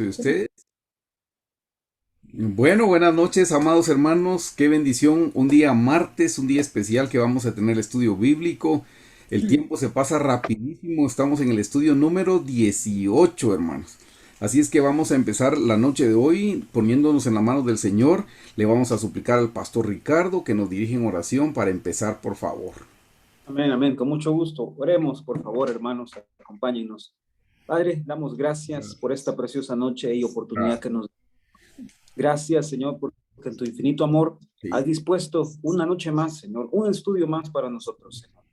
de ustedes. Bueno, buenas noches, amados hermanos. Qué bendición. Un día martes, un día especial que vamos a tener el estudio bíblico. El tiempo se pasa rapidísimo. Estamos en el estudio número 18, hermanos. Así es que vamos a empezar la noche de hoy poniéndonos en la mano del Señor. Le vamos a suplicar al pastor Ricardo que nos dirija en oración para empezar, por favor. Amén, amén, con mucho gusto. Oremos, por favor, hermanos, acompáñennos. Padre, damos gracias por esta preciosa noche y oportunidad que nos... Gracias, Señor, porque en tu infinito amor has Sí. dispuesto una noche más, Señor, un estudio más para nosotros, Señor.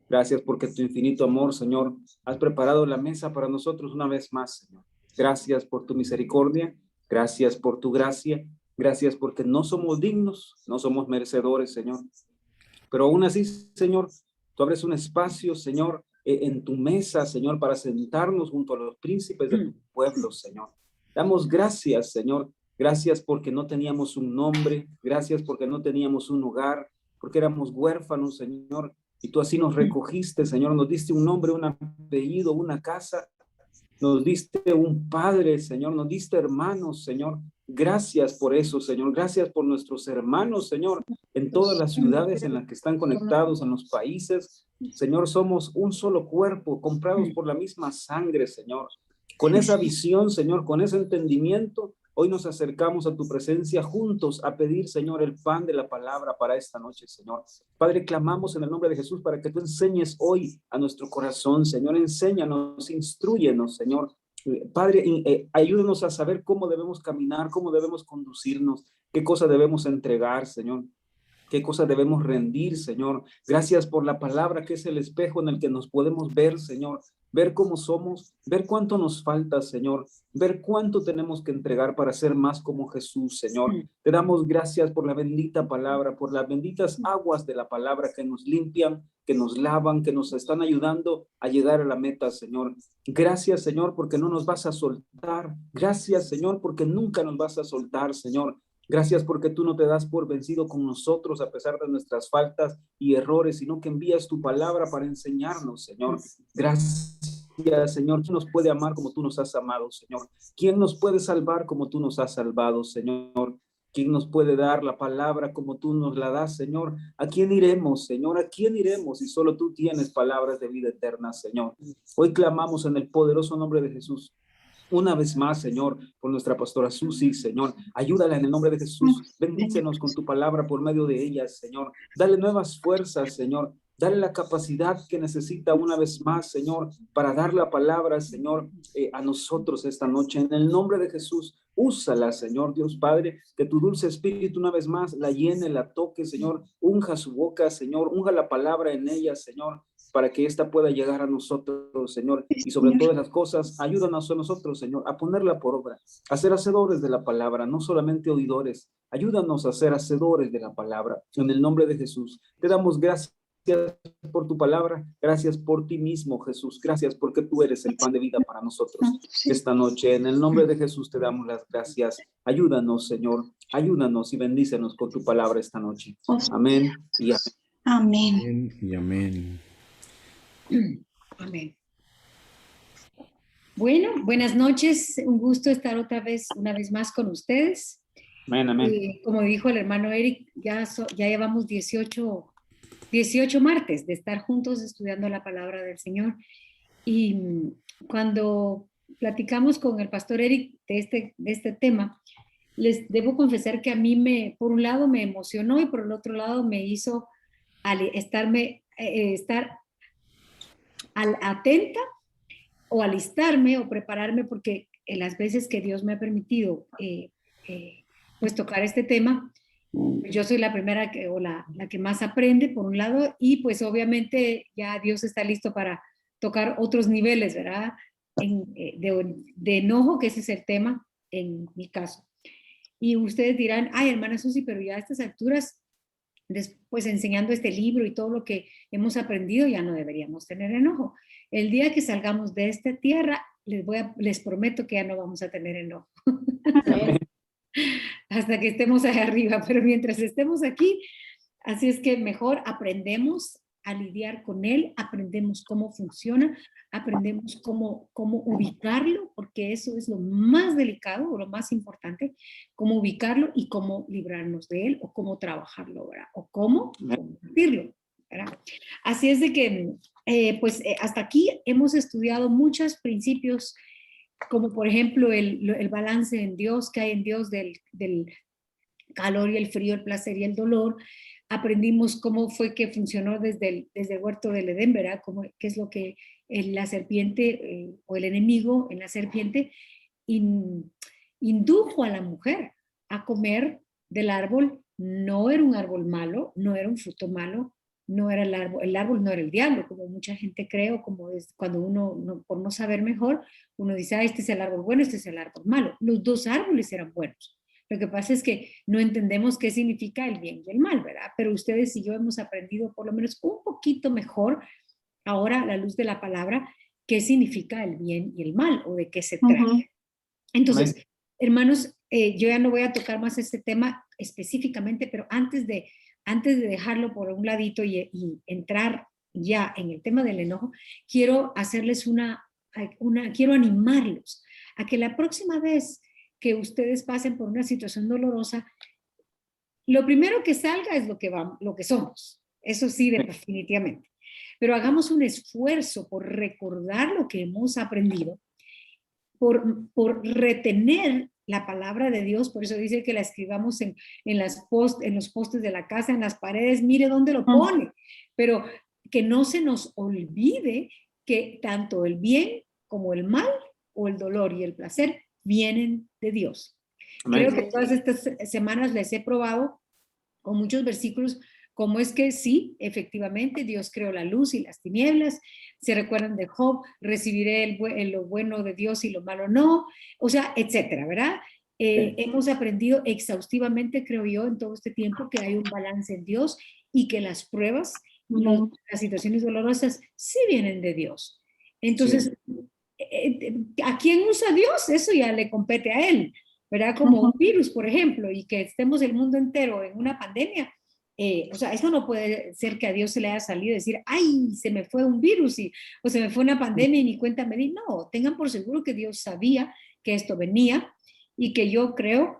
Gracias porque tu infinito amor, Señor, has preparado la mesa para nosotros una vez más, Señor. Gracias por tu misericordia, gracias por tu gracia, gracias porque no somos dignos, no somos merecedores, Señor. Pero aún así, Señor, tú abres un espacio, Señor, en tu mesa, Señor, para sentarnos junto a los príncipes de tu pueblo, Señor. Damos gracias, Señor. Gracias porque no teníamos un nombre. Gracias porque no teníamos un hogar, porque éramos huérfanos, Señor. Y tú así nos recogiste, Señor. Nos diste un nombre, un apellido, una casa. Nos diste un padre, Señor. Nos diste hermanos, Señor. Gracias por eso, Señor. Gracias por nuestros hermanos, Señor, en todas las ciudades en las que están conectados, en los países. Señor, somos un solo cuerpo, comprados por la misma sangre, Señor. Con esa visión, Señor, con ese entendimiento, hoy nos acercamos a tu presencia juntos a pedir, Señor, el pan de la palabra para esta noche, Señor. Padre, clamamos en el nombre de Jesús para que tú enseñes hoy a nuestro corazón, Señor. Enséñanos, instrúyenos, Señor. Padre, ayúdenos a saber cómo debemos caminar, cómo debemos conducirnos, qué cosa debemos entregar, Señor. Qué cosa debemos rendir, Señor. Gracias por la palabra que es el espejo en el que nos podemos ver, Señor. Ver cómo somos, ver cuánto nos falta, Señor. Ver cuánto tenemos que entregar para ser más como Jesús, Señor. Te damos gracias por la bendita palabra, por las benditas aguas de la palabra que nos limpian, que nos lavan, que nos están ayudando a llegar a la meta, Señor. Gracias, Señor, porque no nos vas a soltar. Gracias, Señor, porque nunca nos vas a soltar, Señor. Gracias porque tú no te das por vencido con nosotros a pesar de nuestras faltas y errores, sino que envías tu palabra para enseñarnos, Señor. Gracias, Señor. ¿Quién nos puede amar como tú nos has amado, Señor? ¿Quién nos puede salvar como tú nos has salvado, Señor? ¿Quién nos puede dar la palabra como tú nos la das, Señor? ¿A quién iremos, Señor? ¿A quién iremos si solo tú tienes palabras de vida eterna, Señor? Hoy clamamos en el poderoso nombre de Jesús. Una vez más, Señor, por nuestra pastora Susi, Señor, ayúdala en el nombre de Jesús. Bendícenos con tu palabra por medio de ella, Señor. Dale nuevas fuerzas, Señor. Dale la capacidad que necesita una vez más, Señor, para dar la palabra, Señor, a nosotros esta noche. En el nombre de Jesús, úsala, Señor Dios Padre, que tu dulce espíritu una vez más la llene, la toque, Señor. Unja su boca, Señor. Unja la palabra en ella, Señor, para que ésta pueda llegar a nosotros, Señor, y sobre todas las cosas, ayúdanos a nosotros, Señor, a ponerla por obra, a ser hacedores de la palabra, no solamente oidores. Ayúdanos a ser hacedores de la palabra. En el nombre de Jesús, te damos gracias por tu palabra, gracias por ti mismo, Jesús, gracias porque tú eres el pan de vida para nosotros esta noche. En el nombre de Jesús te damos las gracias. Ayúdanos, Señor, ayúdanos y bendícenos con tu palabra esta noche. Amén y amén. Amén. Amén y amén. Amén. Bueno, buenas noches. Un gusto estar una vez más con ustedes. Amén, amén. Como dijo el hermano Eric, ya llevamos 18 martes de estar juntos estudiando la palabra del Señor. Y cuando platicamos con el pastor Eric de este tema, les debo confesar que a mí por un lado me emocionó y por el otro lado me hizo estar atenta o alistarme o prepararme, porque en las veces que Dios me ha permitido pues tocar este tema, yo soy la primera la que más aprende, por un lado, y pues obviamente ya Dios está listo para tocar otros niveles, ¿verdad? De enojo, que ese es el tema en mi caso. Y ustedes dirán, ay, hermana Susi, pero ya a estas alturas, después enseñando este libro y todo lo que hemos aprendido, ya no deberíamos tener enojo. El día que salgamos de esta tierra, les prometo que ya no vamos a tener enojo. Hasta que estemos allá arriba, pero mientras estemos aquí, así es que mejor aprendemos a lidiar con él, aprendemos cómo funciona, aprendemos cómo ubicarlo, porque eso es lo más delicado o lo más importante, cómo ubicarlo y cómo librarnos de él o cómo trabajarlo, ¿verdad? O cómo combatirlo, ¿verdad? Así es de que, hasta aquí hemos estudiado muchos principios, como por ejemplo el balance en Dios, que hay en Dios del calor y el frío, el placer y el dolor. Aprendimos cómo fue que funcionó desde el huerto del Edén, ¿verdad? Qué es lo que la serpiente o el enemigo en la serpiente indujo a la mujer a comer del árbol. No era un árbol malo, no era un fruto malo, no era el árbol no era el diablo, como mucha gente cree, o como es cuando uno, por no saber mejor, uno dice, ah, este es el árbol bueno, este es el árbol malo. Los dos árboles eran buenos. Lo que pasa es que no entendemos qué significa el bien y el mal, ¿verdad? Pero ustedes y yo hemos aprendido por lo menos un poquito mejor, ahora a la luz de la palabra, qué significa el bien y el mal, o de qué se trata. Entonces, hermanos, yo ya no voy a tocar más este tema específicamente, pero antes de dejarlo por un ladito y entrar ya en el tema del enojo, quiero hacerles quiero animarlos a que la próxima vez que ustedes pasen por una situación dolorosa, lo primero que salga es lo que somos. Eso sí, definitivamente. Pero hagamos un esfuerzo por recordar lo que hemos aprendido, por retener la palabra de Dios. Por eso dice que la escribamos en los postes de la casa, en las paredes. Mire dónde lo pone. Pero que no se nos olvide que tanto el bien como el mal, o el dolor y el placer, vienen de Dios. Amén. Creo que todas estas semanas les he probado con muchos versículos cómo es que sí, efectivamente, Dios creó la luz y las tinieblas. Se recuerdan de Job, recibiré lo bueno de Dios y lo malo no, o sea, etcétera, ¿verdad? Hemos aprendido exhaustivamente, creo yo, en todo este tiempo, que hay un balance en Dios y que las pruebas, las situaciones dolorosas, sí vienen de Dios. Entonces, ¿a quién usa Dios? Eso ya le compete a él, ¿verdad? Como un virus, por ejemplo, y que estemos el mundo entero en una pandemia. O sea, eso no puede ser que a Dios se le haya salido decir, ay, se me fue un virus o se me fue una pandemia y ni cuenta me di. No, tengan por seguro que Dios sabía que esto venía y que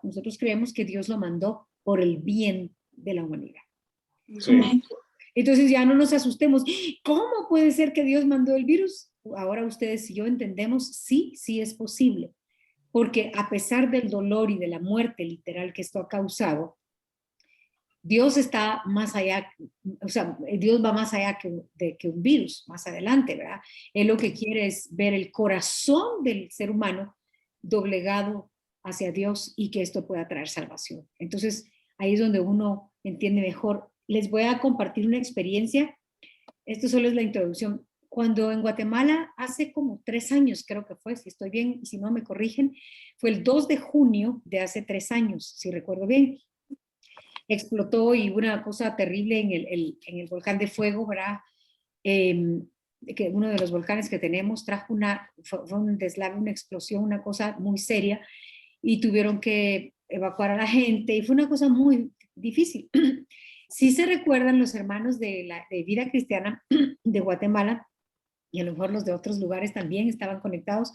nosotros creemos que Dios lo mandó por el bien de la humanidad. Sí. Entonces ya no nos asustemos. ¿Cómo puede ser que Dios mandó el virus? Ahora ustedes y yo entendemos, sí es posible. Porque a pesar del dolor y de la muerte literal que esto ha causado, Dios está más allá, o sea, Dios va más allá que un virus, más adelante, ¿verdad? Él lo que quiere es ver el corazón del ser humano doblegado hacia Dios y que esto pueda traer salvación. Entonces, ahí es donde uno entiende mejor. Les voy a compartir una experiencia. Esto solo es la introducción. Cuando en Guatemala, hace como 3 años, creo que fue, si estoy bien, y si no me corrigen, fue el 2 de junio de hace 3 años, si recuerdo bien, explotó y una cosa terrible en el volcán de fuego, ¿verdad? Que uno de los volcanes que tenemos trajo fue un deslave, una explosión, una cosa muy seria, y tuvieron que evacuar a la gente, y fue una cosa muy difícil. Sí se recuerdan los hermanos de Vida Cristiana de Guatemala, y a lo mejor los de otros lugares también estaban conectados,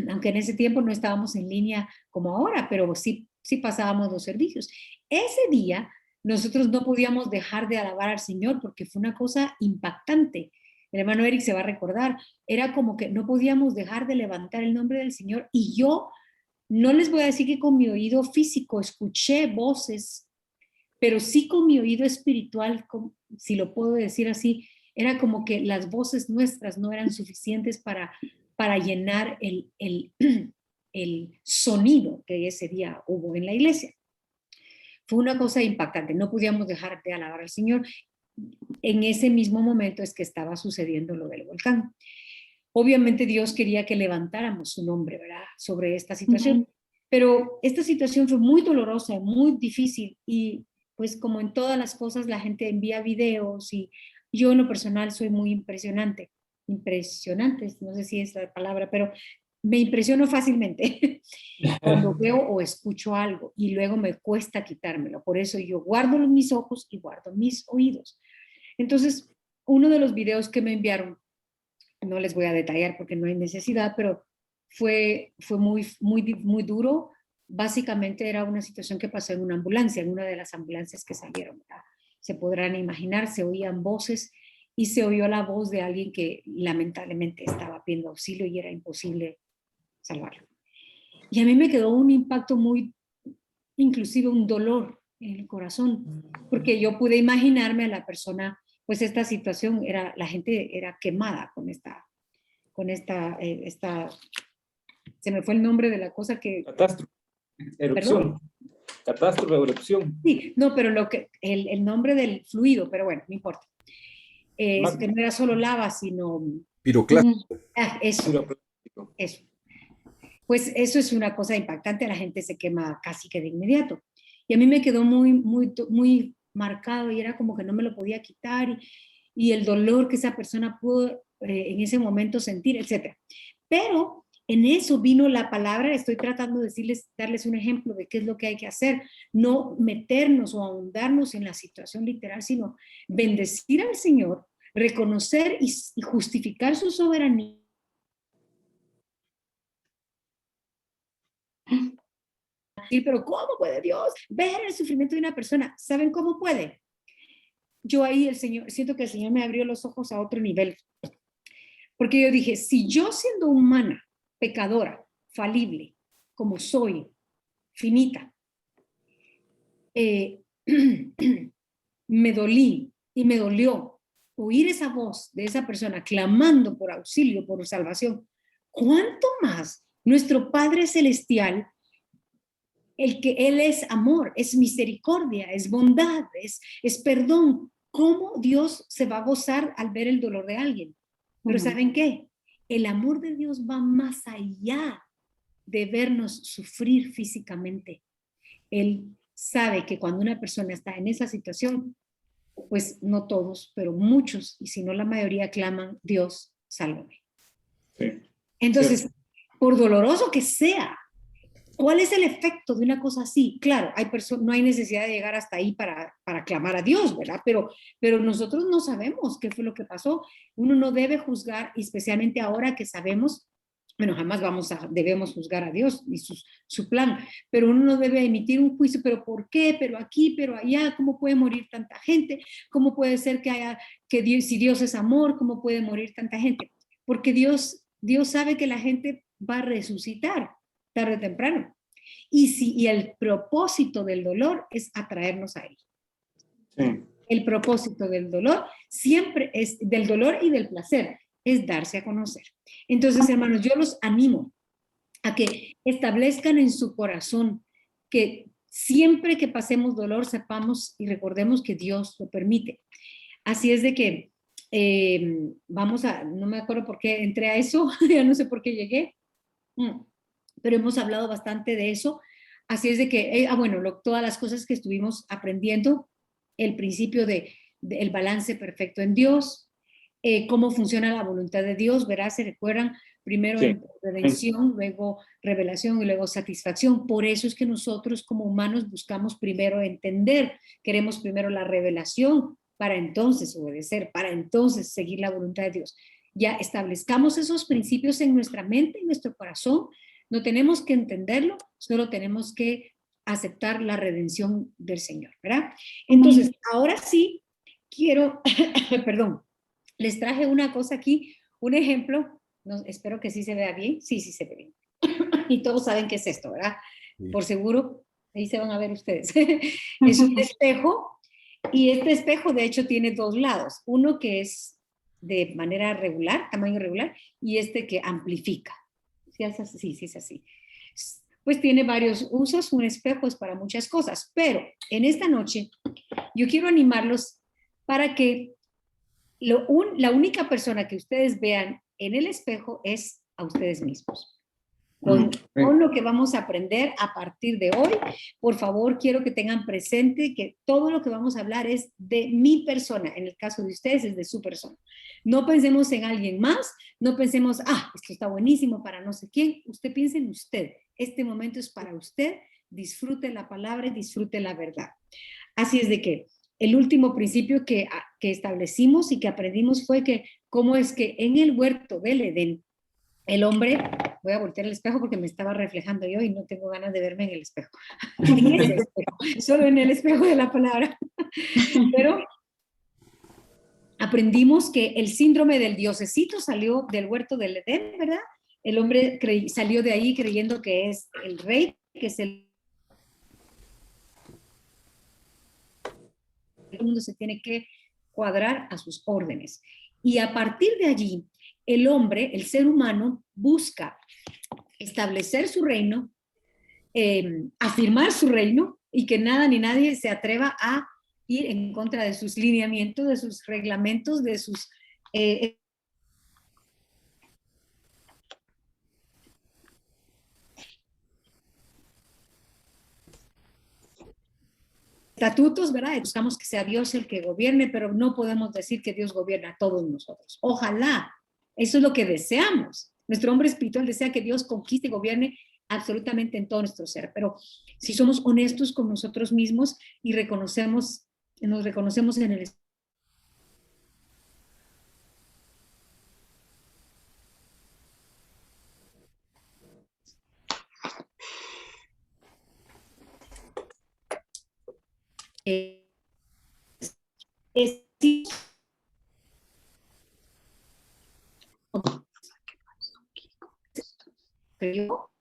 aunque en ese tiempo no estábamos en línea como ahora, pero sí pasábamos los servicios. Ese día nosotros no podíamos dejar de alabar al Señor porque fue una cosa impactante. El hermano Eric se va a recordar, era como que no podíamos dejar de levantar el nombre del Señor, y yo no les voy a decir que con mi oído físico escuché voces, pero sí con mi oído espiritual, si lo puedo decir así, era como que las voces nuestras no eran suficientes para llenar el sonido que ese día hubo en la iglesia. Fue una cosa impactante, no podíamos dejar de alabar al Señor. En ese mismo momento es que estaba sucediendo lo del volcán. Obviamente Dios quería que levantáramos su nombre, ¿verdad?, sobre esta situación. Pero esta situación fue muy dolorosa, muy difícil, y pues como en todas las cosas la gente envía videos, y yo en lo personal soy muy impresionante, no sé si es la palabra, pero me impresiono fácilmente cuando veo o escucho algo y luego me cuesta quitármelo. Por eso yo guardo mis ojos y guardo mis oídos. Entonces, uno de los videos que me enviaron, no les voy a detallar porque no hay necesidad, pero fue muy duro. Básicamente era una situación que pasó en una ambulancia, en una de las ambulancias que salieron, ¿verdad? Se podrán imaginar, se oían voces y se oyó la voz de alguien que lamentablemente estaba pidiendo auxilio y era imposible salvarlo. Y a mí me quedó un impacto inclusive un dolor en el corazón, porque yo pude imaginarme a la persona, pues esta situación era, la gente era quemada se me fue el nombre de la cosa que... Catástrofe, erupción. ¿Perdón? Catástrofe o erupción. Sí, no, pero el nombre del fluido, pero bueno, no importa. Que no era solo lava, sino... Piroclástico. Eso. Pues eso es una cosa impactante, la gente se quema casi que de inmediato. Y a mí me quedó muy marcado y era como que no me lo podía quitar y el dolor que esa persona pudo en ese momento sentir, etc. Pero en eso vino la palabra, estoy tratando de darles un ejemplo de qué es lo que hay que hacer, no meternos o ahondarnos en la situación literal, sino bendecir al Señor, reconocer y justificar su soberanía. Pero ¿cómo puede Dios ver el sufrimiento de una persona? ¿Saben cómo puede? Yo ahí siento que el Señor me abrió los ojos a otro nivel. Porque yo dije, si yo siendo humana, pecadora, falible, como soy, finita, me dolí y me dolió oír esa voz de esa persona clamando por auxilio, por salvación, ¿cuánto más nuestro Padre Celestial, el que Él es amor, es misericordia, es bondad, es perdón? ¿Cómo Dios se va a gozar al ver el dolor de alguien? Pero ¿saben qué? El amor de Dios va más allá de vernos sufrir físicamente. Él sabe que cuando una persona está en esa situación, pues no todos, pero muchos, y si no la mayoría, claman, Dios, sálvame. Sí. Entonces, por doloroso que sea, ¿cuál es el efecto de una cosa así? Claro, no hay necesidad de llegar hasta ahí para clamar a Dios, ¿verdad? Pero nosotros no sabemos qué fue lo que pasó. Uno no debe juzgar, especialmente ahora que sabemos, bueno, jamás debemos juzgar a Dios y su plan, pero uno no debe emitir un juicio, pero ¿por qué? Pero aquí, pero allá, ¿cómo puede morir tanta gente? ¿Cómo puede ser si Dios es amor, cómo puede morir tanta gente? Porque Dios sabe que la gente va a resucitar tarde o temprano. Y el propósito del dolor es atraernos a Él. Sí. El propósito del dolor siempre es, del dolor y del placer, es darse a conocer. Entonces, hermanos, yo los animo a que establezcan en su corazón que siempre que pasemos dolor sepamos y recordemos que Dios lo permite. Así es de que no me acuerdo por qué entré a eso, ya no sé por qué llegué, pero hemos hablado bastante de eso. Así es de que, todas las cosas que estuvimos aprendiendo, el principio del balance perfecto en Dios, cómo funciona la voluntad de Dios, ¿verdad? Se recuerdan, primero redención, luego revelación y luego satisfacción. Por eso es que nosotros como humanos buscamos primero entender, queremos primero la revelación para entonces obedecer, para entonces seguir la voluntad de Dios. Ya establezcamos esos principios en nuestra mente, en nuestro corazón. No tenemos que entenderlo, solo tenemos que aceptar la redención del Señor, ¿verdad? Entonces, ahora sí, quiero, perdón, les traje una cosa aquí, un ejemplo, espero que sí se vea bien, sí se ve bien. Y todos saben qué es esto, ¿verdad? Sí. Por seguro, ahí se van a ver ustedes. Es un espejo, y este espejo de hecho tiene dos lados, uno que es de manera regular, tamaño regular, y este que amplifica. Sí, es así. Pues tiene varios usos, un espejo es para muchas cosas, pero en esta noche yo quiero animarlos para que la única persona que ustedes vean en el espejo es a ustedes mismos. Con lo que vamos a aprender a partir de hoy, por favor, quiero que tengan presente que todo lo que vamos a hablar es de mi persona. En el caso de ustedes es de su persona. No pensemos en alguien más, no pensemos, esto está buenísimo para no sé quién. Usted piense en usted. Este momento es para usted. Disfrute la palabra y disfrute la verdad. Así es de que el último principio que establecimos y que aprendimos fue que cómo es que en el huerto del Edén, el hombre, voy a voltear el espejo porque me estaba reflejando yo y no tengo ganas de verme en el espejo, en ese espejo, solo en el espejo de la palabra, pero aprendimos que el síndrome del diosecito salió del huerto del Edén, ¿verdad? El hombre salió de ahí creyendo que es el rey, que es el mundo se tiene que cuadrar a sus órdenes. Y a partir de allí, el hombre, el ser humano, busca establecer su reino, afirmar su reino y que nada ni nadie se atreva a ir en contra de sus lineamientos, de sus reglamentos, de sus estatutos, ¿verdad? Buscamos que sea Dios el que gobierne, pero no podemos decir que Dios gobierna a todos nosotros. Ojalá, eso es lo que deseamos. Nuestro hombre espiritual desea que Dios conquiste y gobierne absolutamente en todo nuestro ser, pero si somos honestos con nosotros mismos y nos reconocemos en el es creo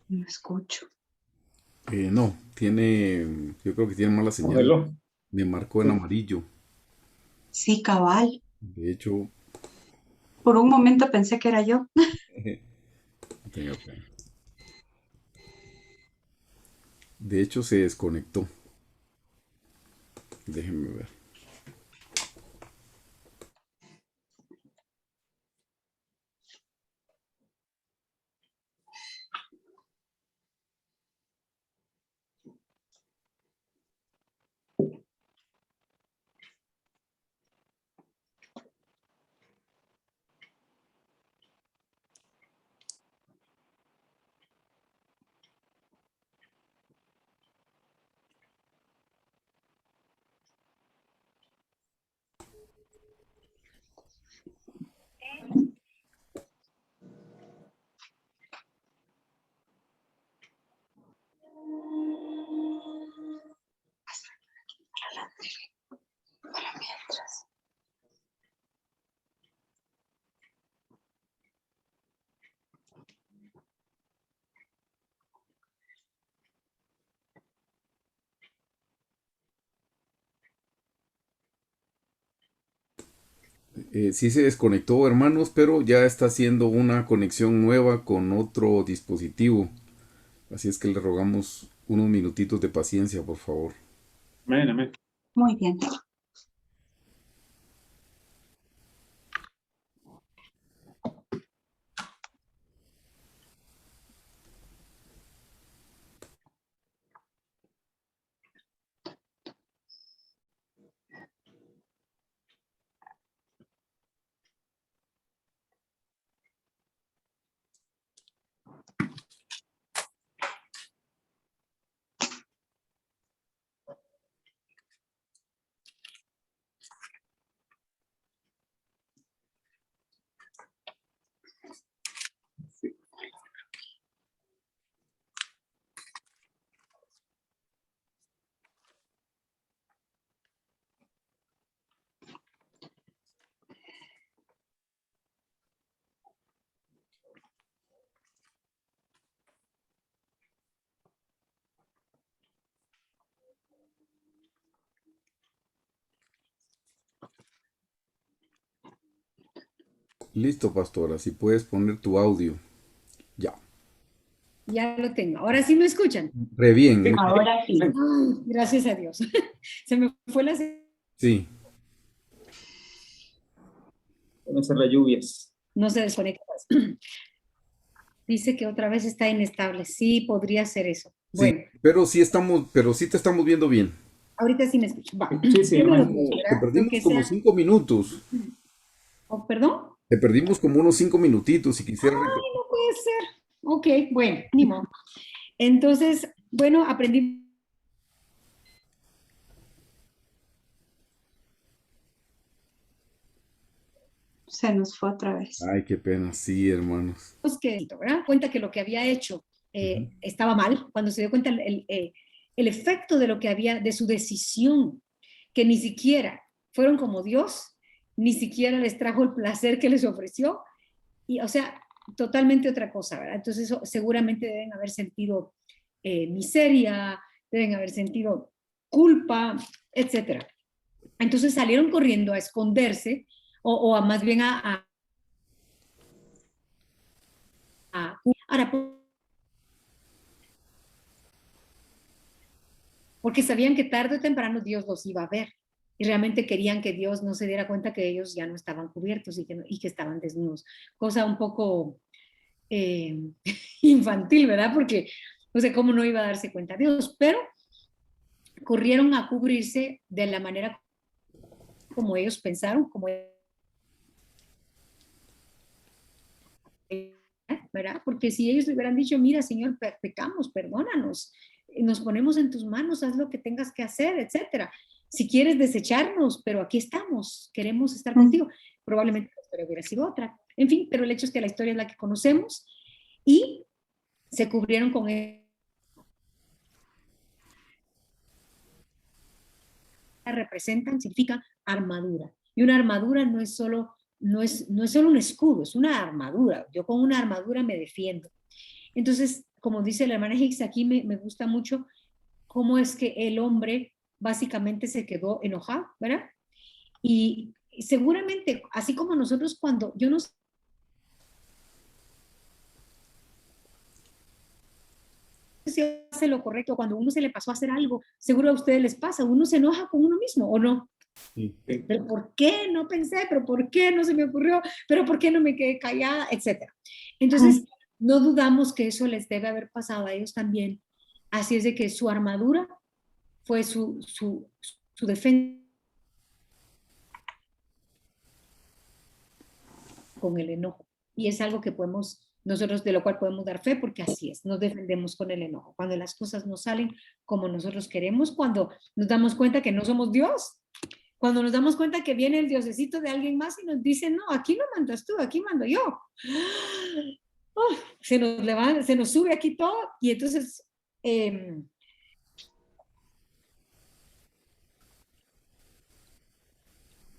No escucho. No, yo creo que tiene mala señal. Cógelo. Me marcó en amarillo. Sí, cabal. De hecho, Por un momento pensé que era yo. tenga pena. De hecho, se desconectó. Déjenme ver. Sí se desconectó, hermanos, pero ya está haciendo una conexión nueva con otro dispositivo. Así es que le rogamos unos minutitos de paciencia, por favor. Amén, amén. Muy bien. Listo, pastora, si puedes poner tu audio. Ya. ya lo tengo. Ahora sí me escuchan. Re bien. Ahora sí. Ay, gracias a Dios. Se me fue la Sí. Pueden ser las lluvias. no se desconecta. Dice que otra vez está inestable. Sí, podría ser eso. Sí, Bueno, pero sí te estamos viendo bien. ahorita sí me escucho. Va. Sí, sí, Yo no me hay- lo puse, Te ¿verdad? Lo perdimos que como sea. 5 minutos. Oh, ¿perdón? Te perdimos como unos 5 minutitos si quisiera Ay, repetir. no puede ser. Ok, bueno, ni modo. Entonces, bueno, aprendí. Se nos fue otra vez. Ay, qué pena, sí, hermanos. Que, ¿verdad? Cuenta que lo que había hecho Ujú. estaba mal, cuando se dio cuenta el efecto de lo que había, de su decisión, que ni siquiera fueron como Dios, ni siquiera les trajo el placer que les ofreció, y o sea, totalmente otra cosa, ¿verdad? Entonces eso, seguramente deben haber sentido miseria, deben haber sentido culpa, etcétera. Entonces salieron corriendo a esconderse o a más bien ahora, porque sabían que tarde o temprano Dios los iba a ver y realmente querían que Dios no se diera cuenta que ellos ya no estaban cubiertos y que estaban desnudos. Cosa un poco eh, infantil, ¿verdad? Porque no sé cómo no iba a darse cuenta Dios, pero corrieron a cubrirse de la manera como ellos pensaron, como ¿verdad? Porque si ellos le hubieran dicho, mira, Señor, pecamos, perdónanos, nos ponemos en tus manos, haz lo que tengas que hacer, etcétera. Si quieres desecharnos, pero aquí estamos, queremos estar Mm. contigo. Probablemente la historia hubiera sido otra. En fin, pero el hecho es que la historia es la que conocemos y se cubrieron con él. Representan, significa armadura. Y una armadura no es solo, no es solo un escudo, es una armadura. Yo con una armadura me defiendo. Entonces, como dice la hermana Hicks, aquí me gusta mucho cómo es que el hombre básicamente se quedó enojado, ¿verdad? Y seguramente, así como nosotros cuando, yo no sé si hace lo correcto, cuando uno se le pasó a hacer algo, seguro a ustedes les pasa, uno se enoja con uno mismo, ¿o no? Sí. sí. Pero ¿por qué no pensé? ¿Pero por qué no se me ocurrió? ¿Pero por qué no me quedé callada? Etcétera. Entonces, Mm. no dudamos que eso les debe haber pasado a ellos también. Así es de que su armadura fue su defensa con el enojo. Y es algo que podemos, nosotros de lo cual podemos dar fe porque así es, nos defendemos con el enojo. Cuando las cosas no salen como nosotros queremos, cuando nos damos cuenta que no somos Dios, cuando nos damos cuenta que viene el diosecito de alguien más y nos dice, no, aquí no mandas tú, aquí mando yo. Oh, se nos levanta, se nos sube aquí todo y entonces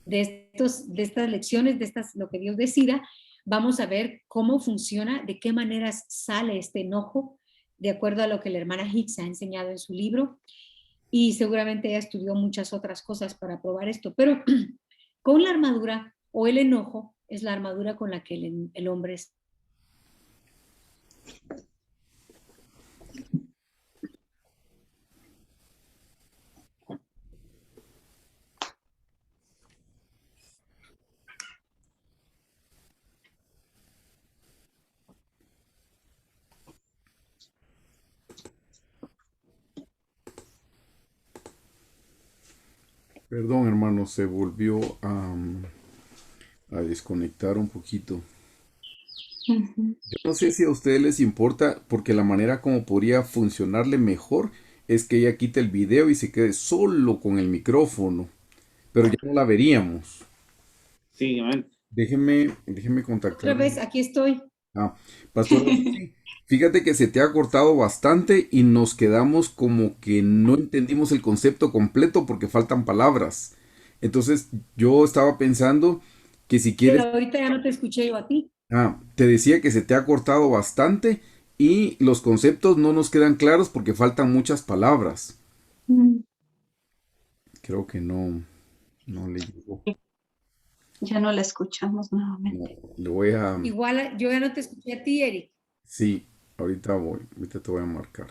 de estas lecciones, de estas, lo que Dios decida, vamos a ver cómo funciona, de qué maneras sale este enojo, de acuerdo a lo que la hermana Hicks ha enseñado en su libro. Y seguramente ella estudió muchas otras cosas para probar esto, pero con la armadura o el enojo es la armadura con la que el hombre es. Perdón, hermano, se volvió a desconectar un poquito. Ujú. Yo no sé si a ustedes les importa, porque la manera como podría funcionarle mejor es que ella quite el video y se quede solo con el micrófono, pero ya no la veríamos. Sí, amén. Déjeme Otra contactar. vez, aquí estoy. Ah, Pastora Susi, fíjate que se te ha cortado bastante y nos quedamos como que no entendimos el concepto completo porque faltan palabras. Entonces yo estaba pensando que si quieres, Ahorita ya no te escuché yo a ti. te decía que se te ha cortado bastante y los conceptos no nos quedan claros porque faltan muchas palabras. Mm. Creo que no, no le llegó. Ya no la escuchamos No, nuevamente. le voy a... Igual yo ya no te escuché a ti, Eric. Sí, ahorita voy, ahorita te voy a marcar.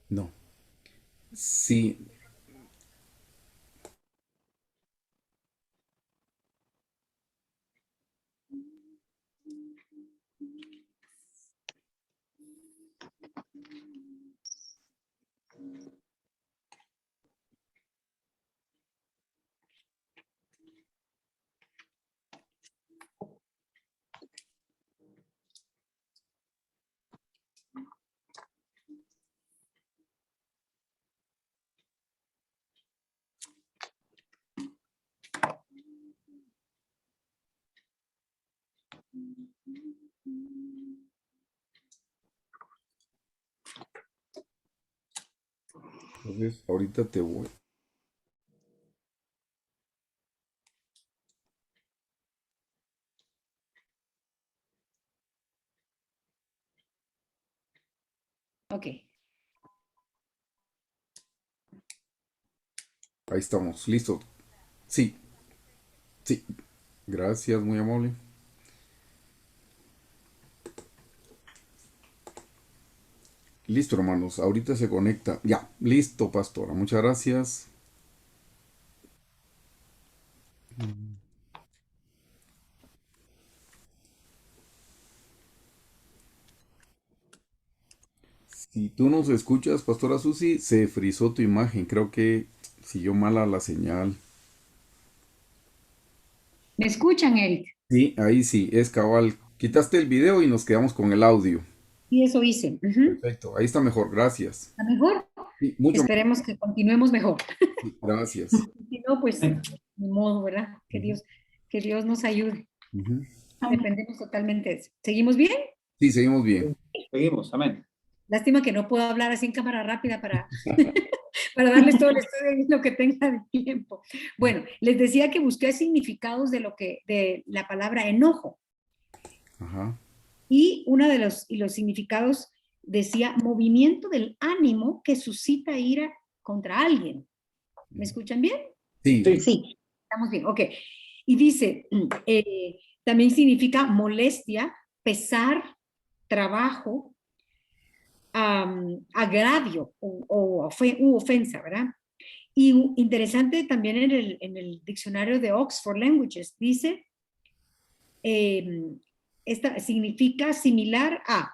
No. Sí. Entonces, ahorita te voy. Ok. Ahí estamos, listo. Sí, sí. Gracias, muy amable. Listo, hermanos. Ahorita se conecta. Ya, listo, pastora. Muchas gracias. Si tú nos escuchas, pastora Susi, se frizó tu imagen. Creo que siguió mala la señal. ¿Me escuchan, Eric? Sí, ahí sí, es cabal. Quitaste el video y nos quedamos con el audio. Y eso hice. Ujú. Perfecto, ahí está mejor, gracias. ¿Está mejor? Sí, mucho mejor. Esperemos que continuemos mejor. Sí, gracias. Si no, pues, Amén. ni modo, ¿verdad? Ujú, Que Dios nos ayude. ujú. Amén. Dependemos totalmente de eso. ¿Seguimos bien? Sí, seguimos bien. Seguimos, amén. Lástima que no puedo hablar así en cámara rápida para darles todo el estudio en lo que tenga de tiempo. Bueno, les decía que busqué significados de la palabra enojo. Ajá. Y uno de los significados decía movimiento del ánimo que suscita ira contra alguien. ¿Me escuchan bien? Sí, Sí. Sí, estamos bien, ok. Y dice, también significa molestia, pesar, trabajo, agravio u ofensa, ¿verdad? Y interesante también en el diccionario de Oxford Languages, dice, esta significa similar a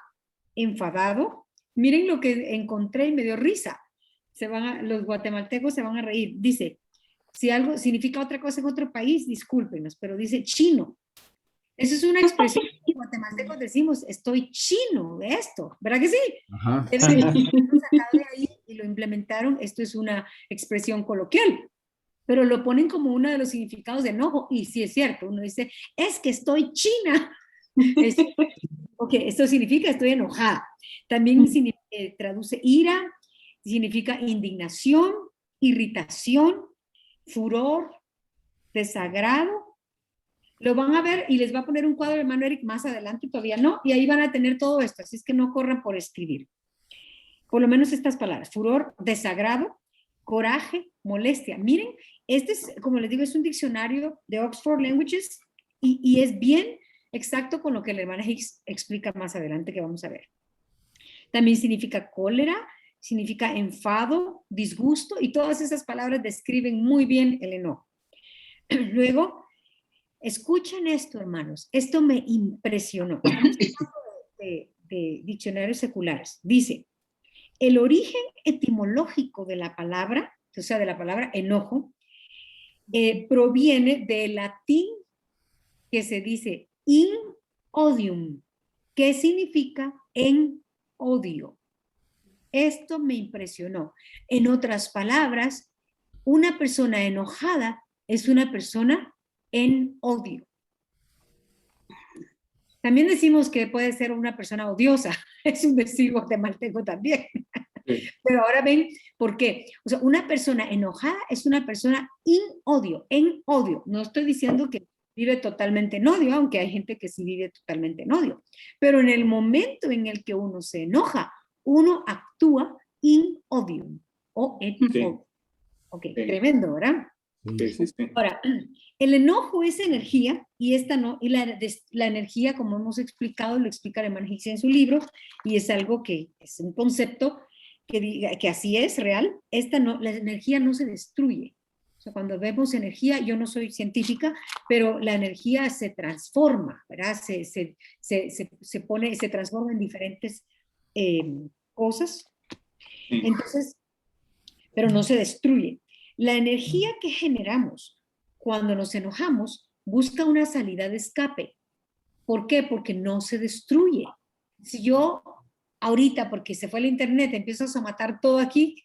enfadado. Miren lo que encontré y me dio risa. Los guatemaltecos se van a reír. Dice, si algo significa otra cosa en otro país, discúlpenos, pero dice chino. Eso es una expresión que en guatemaltecos decimos, estoy chino de esto, ¿verdad que sí? ajá. Debe haber sacado de ahí y lo implementaron. Esto es una expresión coloquial, pero lo ponen como uno de los significados de enojo. Y sí es cierto, uno dice, es que estoy china. Es, ok, esto significa estoy enojada. También traduce ira, significa indignación, irritación, furor, desagrado. Lo van a ver y les va a poner un cuadro de hermano Eric más adelante, todavía no, y ahí van a tener todo esto, así es que no corran por escribir. Por lo menos estas palabras, furor, desagrado, coraje, molestia. Miren, este es, como les digo, es un diccionario de Oxford Languages y es bien exacto con lo que la hermana Hicks explica más adelante que vamos a ver. También significa cólera, significa enfado, disgusto y todas esas palabras describen muy bien el enojo. Luego, escuchen esto, hermanos. Esto me impresionó. Estamos hablando de diccionarios seculares. Dice, el origen etimológico de la palabra, o sea, de la palabra enojo, proviene del latín que se dice in odium, que significa en odio. Esto me impresionó. En otras palabras, una persona enojada es una persona en odio. También decimos que puede ser una persona odiosa, es un decir guatemalteco también. Sí. Pero ahora ven por qué. O sea, una persona enojada es una persona en odio. No estoy diciendo que vive totalmente en odio, aunque hay gente que sí vive totalmente en odio. Pero en el momento en el que uno se enoja, uno actúa in odium o en Sí. odio. Ok, Sí. tremendo, ¿verdad? Sí, sí, sí. Ahora, el enojo es energía y esta no, y la energía, como hemos explicado, lo explica el hermano Hicks en su libro, y es algo que es un concepto que diga que así es real. Esta no, la energía no se destruye. O sea, cuando vemos energía, yo no soy científica, pero la energía se transforma, ¿verdad? Se pone, se transforma en diferentes cosas. Sí. Entonces, pero no se destruye. La energía que generamos cuando nos enojamos busca una salida de escape. ¿Por qué? Porque no se destruye. Si yo ahorita, porque se fue el internet, empiezas a matar todo aquí,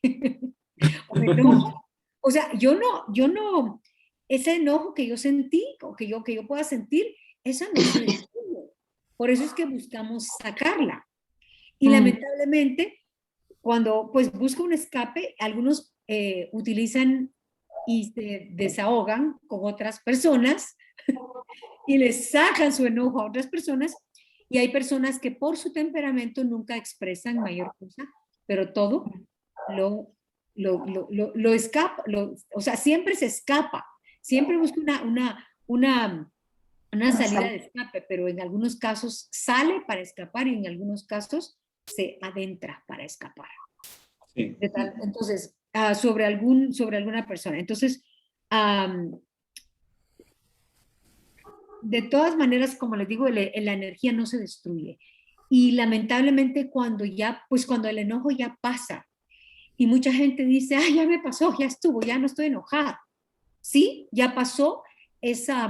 o me enojo, o sea, yo no, ese enojo que yo sentí, o que yo pueda sentir, esa no se destruye. Por eso es que buscamos sacarla. Y lamentablemente, cuando pues busco un escape, algunos utilizan y se desahogan con otras personas y les sacan su enojo a otras personas, y hay personas que por su temperamento nunca expresan mayor cosa, pero todo lo escapa, o sea, siempre se escapa, siempre busca una salida de escape, pero en algunos casos sale para escapar y en algunos casos se adentra para escapar. Sí. Entonces, sobre alguna persona. Entonces, de todas maneras, como les digo, la energía no se destruye. Y lamentablemente cuando el enojo ya pasa y mucha gente dice, ah, ya me pasó, ya estuvo, ya no estoy enojada. Sí, ya pasó esa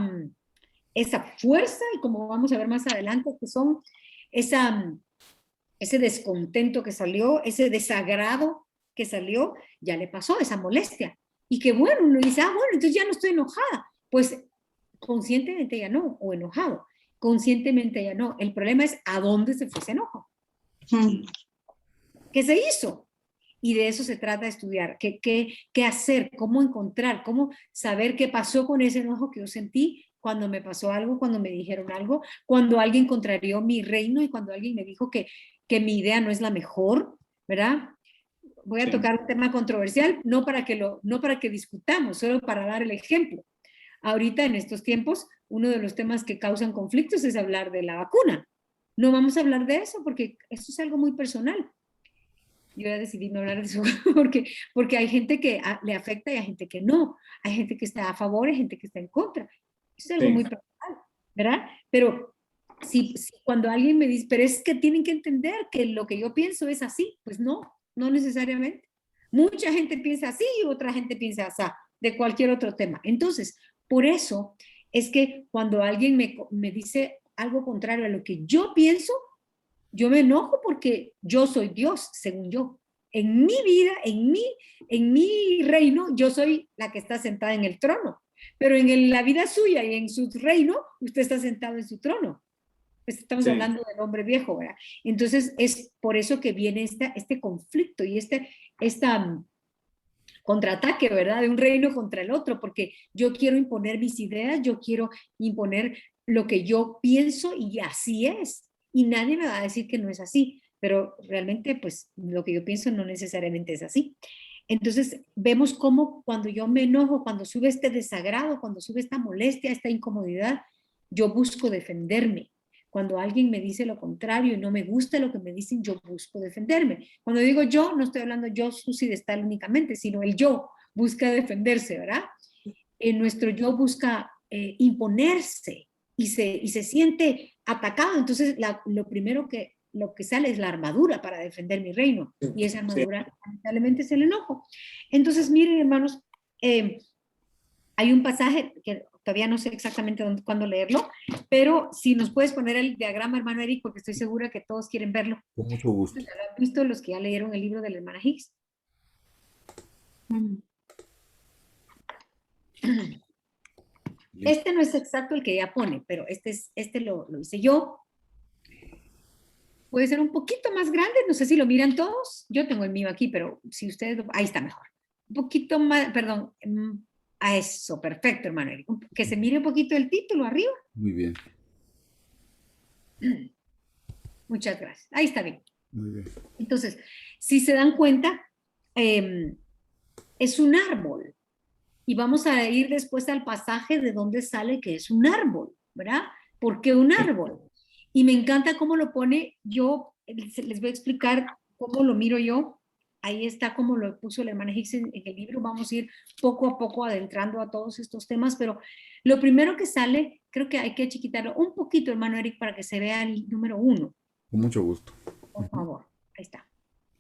fuerza, y como vamos a ver más adelante, que son ese descontento que salió, ese desagrado que salió, ya le pasó esa molestia. Y que bueno, uno dice, ah, bueno, entonces ya no estoy enojada. Pues conscientemente ya no, o enojado. Conscientemente ya no. El problema es a dónde se fue ese enojo. ¿Qué se hizo? Y de eso se trata de estudiar. ¿Qué hacer? ¿Cómo encontrar? ¿Cómo saber qué pasó con ese enojo que yo sentí cuando me pasó algo, cuando me dijeron algo, cuando alguien contrarió mi reino y cuando alguien me dijo que mi idea no es la mejor, ¿verdad? Voy a tocar un tema controversial, no para que discutamos, solo para dar el ejemplo. Ahorita, en estos tiempos, uno de los temas que causan conflictos es hablar de la vacuna. No vamos a hablar de eso porque eso es algo muy personal. Yo ya decidí no hablar de eso porque hay gente que le afecta y hay gente que no. Hay gente que está a favor y hay gente que está en contra. Eso es algo muy personal, ¿verdad? Pero si cuando alguien me dice, pero es que tienen que entender que lo que yo pienso es así, pues no necesariamente. Mucha gente piensa así y otra gente piensa así, de cualquier otro tema. Entonces, por eso es que cuando alguien me dice algo contrario a lo que yo pienso, yo me enojo porque yo soy Dios, según yo. En mi vida, en mi reino, yo soy la que está sentada en el trono. Pero en la vida suya y en su reino, usted está sentado en su trono. Pues estamos hablando del hombre viejo, ¿verdad? Entonces, es por eso que viene este conflicto y esta contraataque, ¿verdad? De un reino contra el otro, porque yo quiero imponer mis ideas, yo quiero imponer lo que yo pienso y así es. Y nadie me va a decir que no es así, pero realmente, pues, lo que yo pienso no necesariamente es así. Entonces, vemos cómo cuando yo me enojo, cuando sube este desagrado, cuando sube esta molestia, esta incomodidad, yo busco defenderme. Cuando alguien me dice lo contrario y no me gusta lo que me dicen, yo busco defenderme. Cuando digo yo, no estoy hablando yo, Susi, de estar únicamente, sino el yo busca defenderse, ¿verdad? Nuestro yo busca imponerse y se siente atacado. Entonces, lo primero lo que sale es la armadura para defender mi reino. Y esa armadura, lamentablemente, es el enojo. Entonces, miren, hermanos, hay un pasaje que todavía no sé exactamente cuándo leerlo, pero si nos puedes poner el diagrama, hermano Eric, porque estoy segura que todos quieren verlo. Con mucho gusto. ¿Ya lo han visto los que ya leyeron el libro de la hermana Hicks? Este no es exacto el que ella pone, pero este lo hice yo. Puede ser un poquito más grande, no sé si lo miran todos. Yo tengo el mío aquí, pero si ustedes, ahí está mejor. Un poquito más, perdón, a eso, perfecto, hermano Eric. Que se mire un poquito el título arriba. Muy bien. Muchas gracias. Ahí está bien. Muy bien. Entonces, si se dan cuenta, es un árbol. y vamos a ir después al pasaje de dónde sale que es un árbol, ¿verdad? ¿Por qué un árbol? Y me encanta cómo lo pone. Yo les voy a explicar cómo lo miro yo. Ahí está como lo puso la hermana Hicks en el libro. Vamos a ir poco a poco adentrando a todos estos temas, pero lo primero que sale, creo que hay que chiquitarlo un poquito, hermano Eric, para que se vea el número 1. Con mucho gusto. Por favor, ahí está.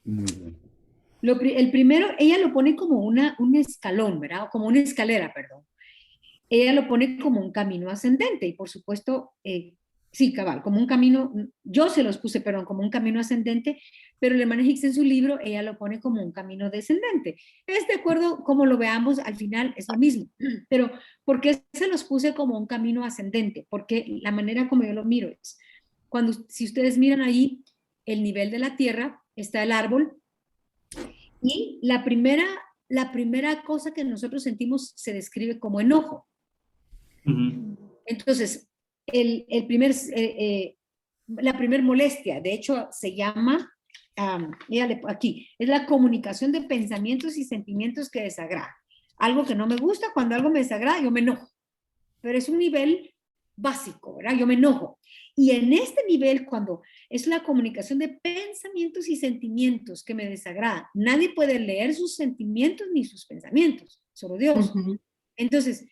Muy bien. El primero, ella lo pone como un escalón, ¿verdad? Como una escalera, perdón. Ella lo pone como un camino ascendente y por supuesto, sí, cabal, como un camino, yo se los puse, perdón, como un camino ascendente, pero el hermano Hicks en su libro, ella lo pone como un camino descendente. Es de acuerdo, como lo veamos, al final es lo mismo, pero ¿por qué se los puse como un camino ascendente? Porque la manera como yo lo miro es, si ustedes miran ahí, el nivel de la tierra, está el árbol, y la primera cosa que nosotros sentimos se describe como enojo. Entonces, la primer molestia, de hecho, se llama, aquí, es la comunicación de pensamientos y sentimientos que desagradan. Algo que no me gusta, cuando algo me desagrada, yo me enojo. Pero es un nivel básico, ¿verdad? Yo me enojo. Y en este nivel, cuando es la comunicación de pensamientos y sentimientos que me desagradan, nadie puede leer sus sentimientos ni sus pensamientos, solo Dios. Entonces,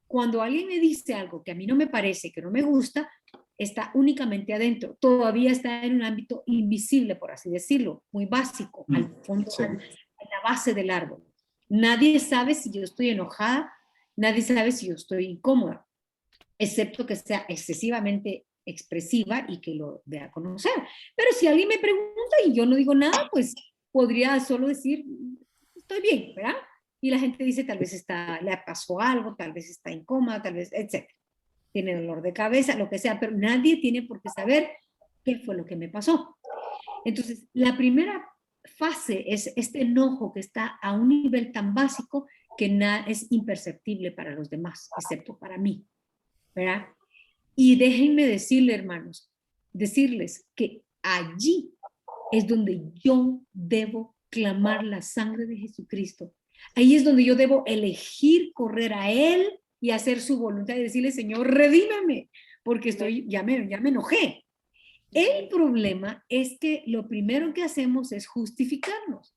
cuando alguien me dice algo que a mí no me parece, que no me gusta, está únicamente adentro. Todavía está en un ámbito invisible, por así decirlo, muy básico, al fondo, sí, a la base del árbol. Nadie sabe si yo estoy enojada, nadie sabe si yo estoy incómoda, excepto que sea excesivamente expresiva y que lo dé a conocer. Pero si alguien me pregunta y yo no digo nada, pues podría solo decir, estoy bien, ¿verdad? Y la gente dice, tal vez le pasó algo, tal vez está incómoda, tal vez, etc. Tiene dolor de cabeza, lo que sea, pero nadie tiene por qué saber qué fue lo que me pasó. Entonces, la primera fase es este enojo que está a un nivel tan básico que es imperceptible para los demás, excepto para mí, ¿verdad? Y déjenme decirles que allí es donde yo debo clamar la sangre de Jesucristo. Ahí es donde yo debo elegir correr a Él y hacer su voluntad y decirle, Señor, redímeme, porque ya me enojé. El problema es que lo primero que hacemos es justificarnos.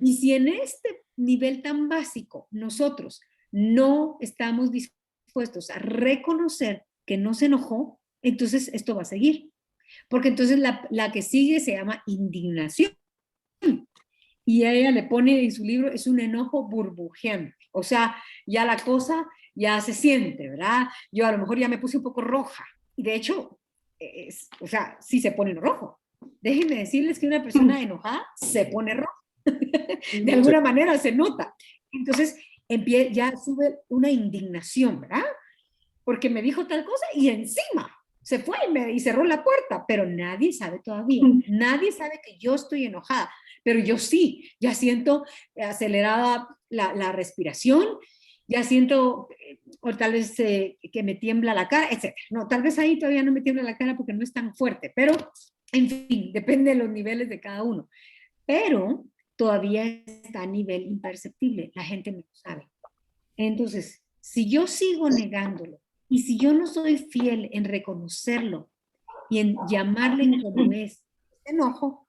Y si en este nivel tan básico nosotros no estamos dispuestos a reconocer que no se enojó, entonces esto va a seguir. Porque entonces la que sigue se llama indignación. Y ella le pone en su libro, es un enojo burbujeante. O sea, ya la cosa ya se siente, ¿verdad? Yo a lo mejor ya me puse un poco roja. Y de hecho, o sea, sí se pone rojo. Déjenme decirles que una persona enojada se pone roja. De alguna manera se nota. Entonces, ya sube una indignación, ¿verdad? Porque me dijo tal cosa y encima se fue y cerró la puerta, pero nadie sabe todavía. Nadie sabe que yo estoy enojada, pero yo sí, ya siento acelerada la respiración, ya siento, o tal vez que me tiembla la cara, etc. No, tal vez ahí todavía no me tiembla la cara porque no es tan fuerte, pero en fin, depende de los niveles de cada uno. Pero todavía está a nivel imperceptible, la gente no lo sabe. Entonces, si yo sigo negándolo, y si yo no soy fiel en reconocerlo y en llamarle como es enojo,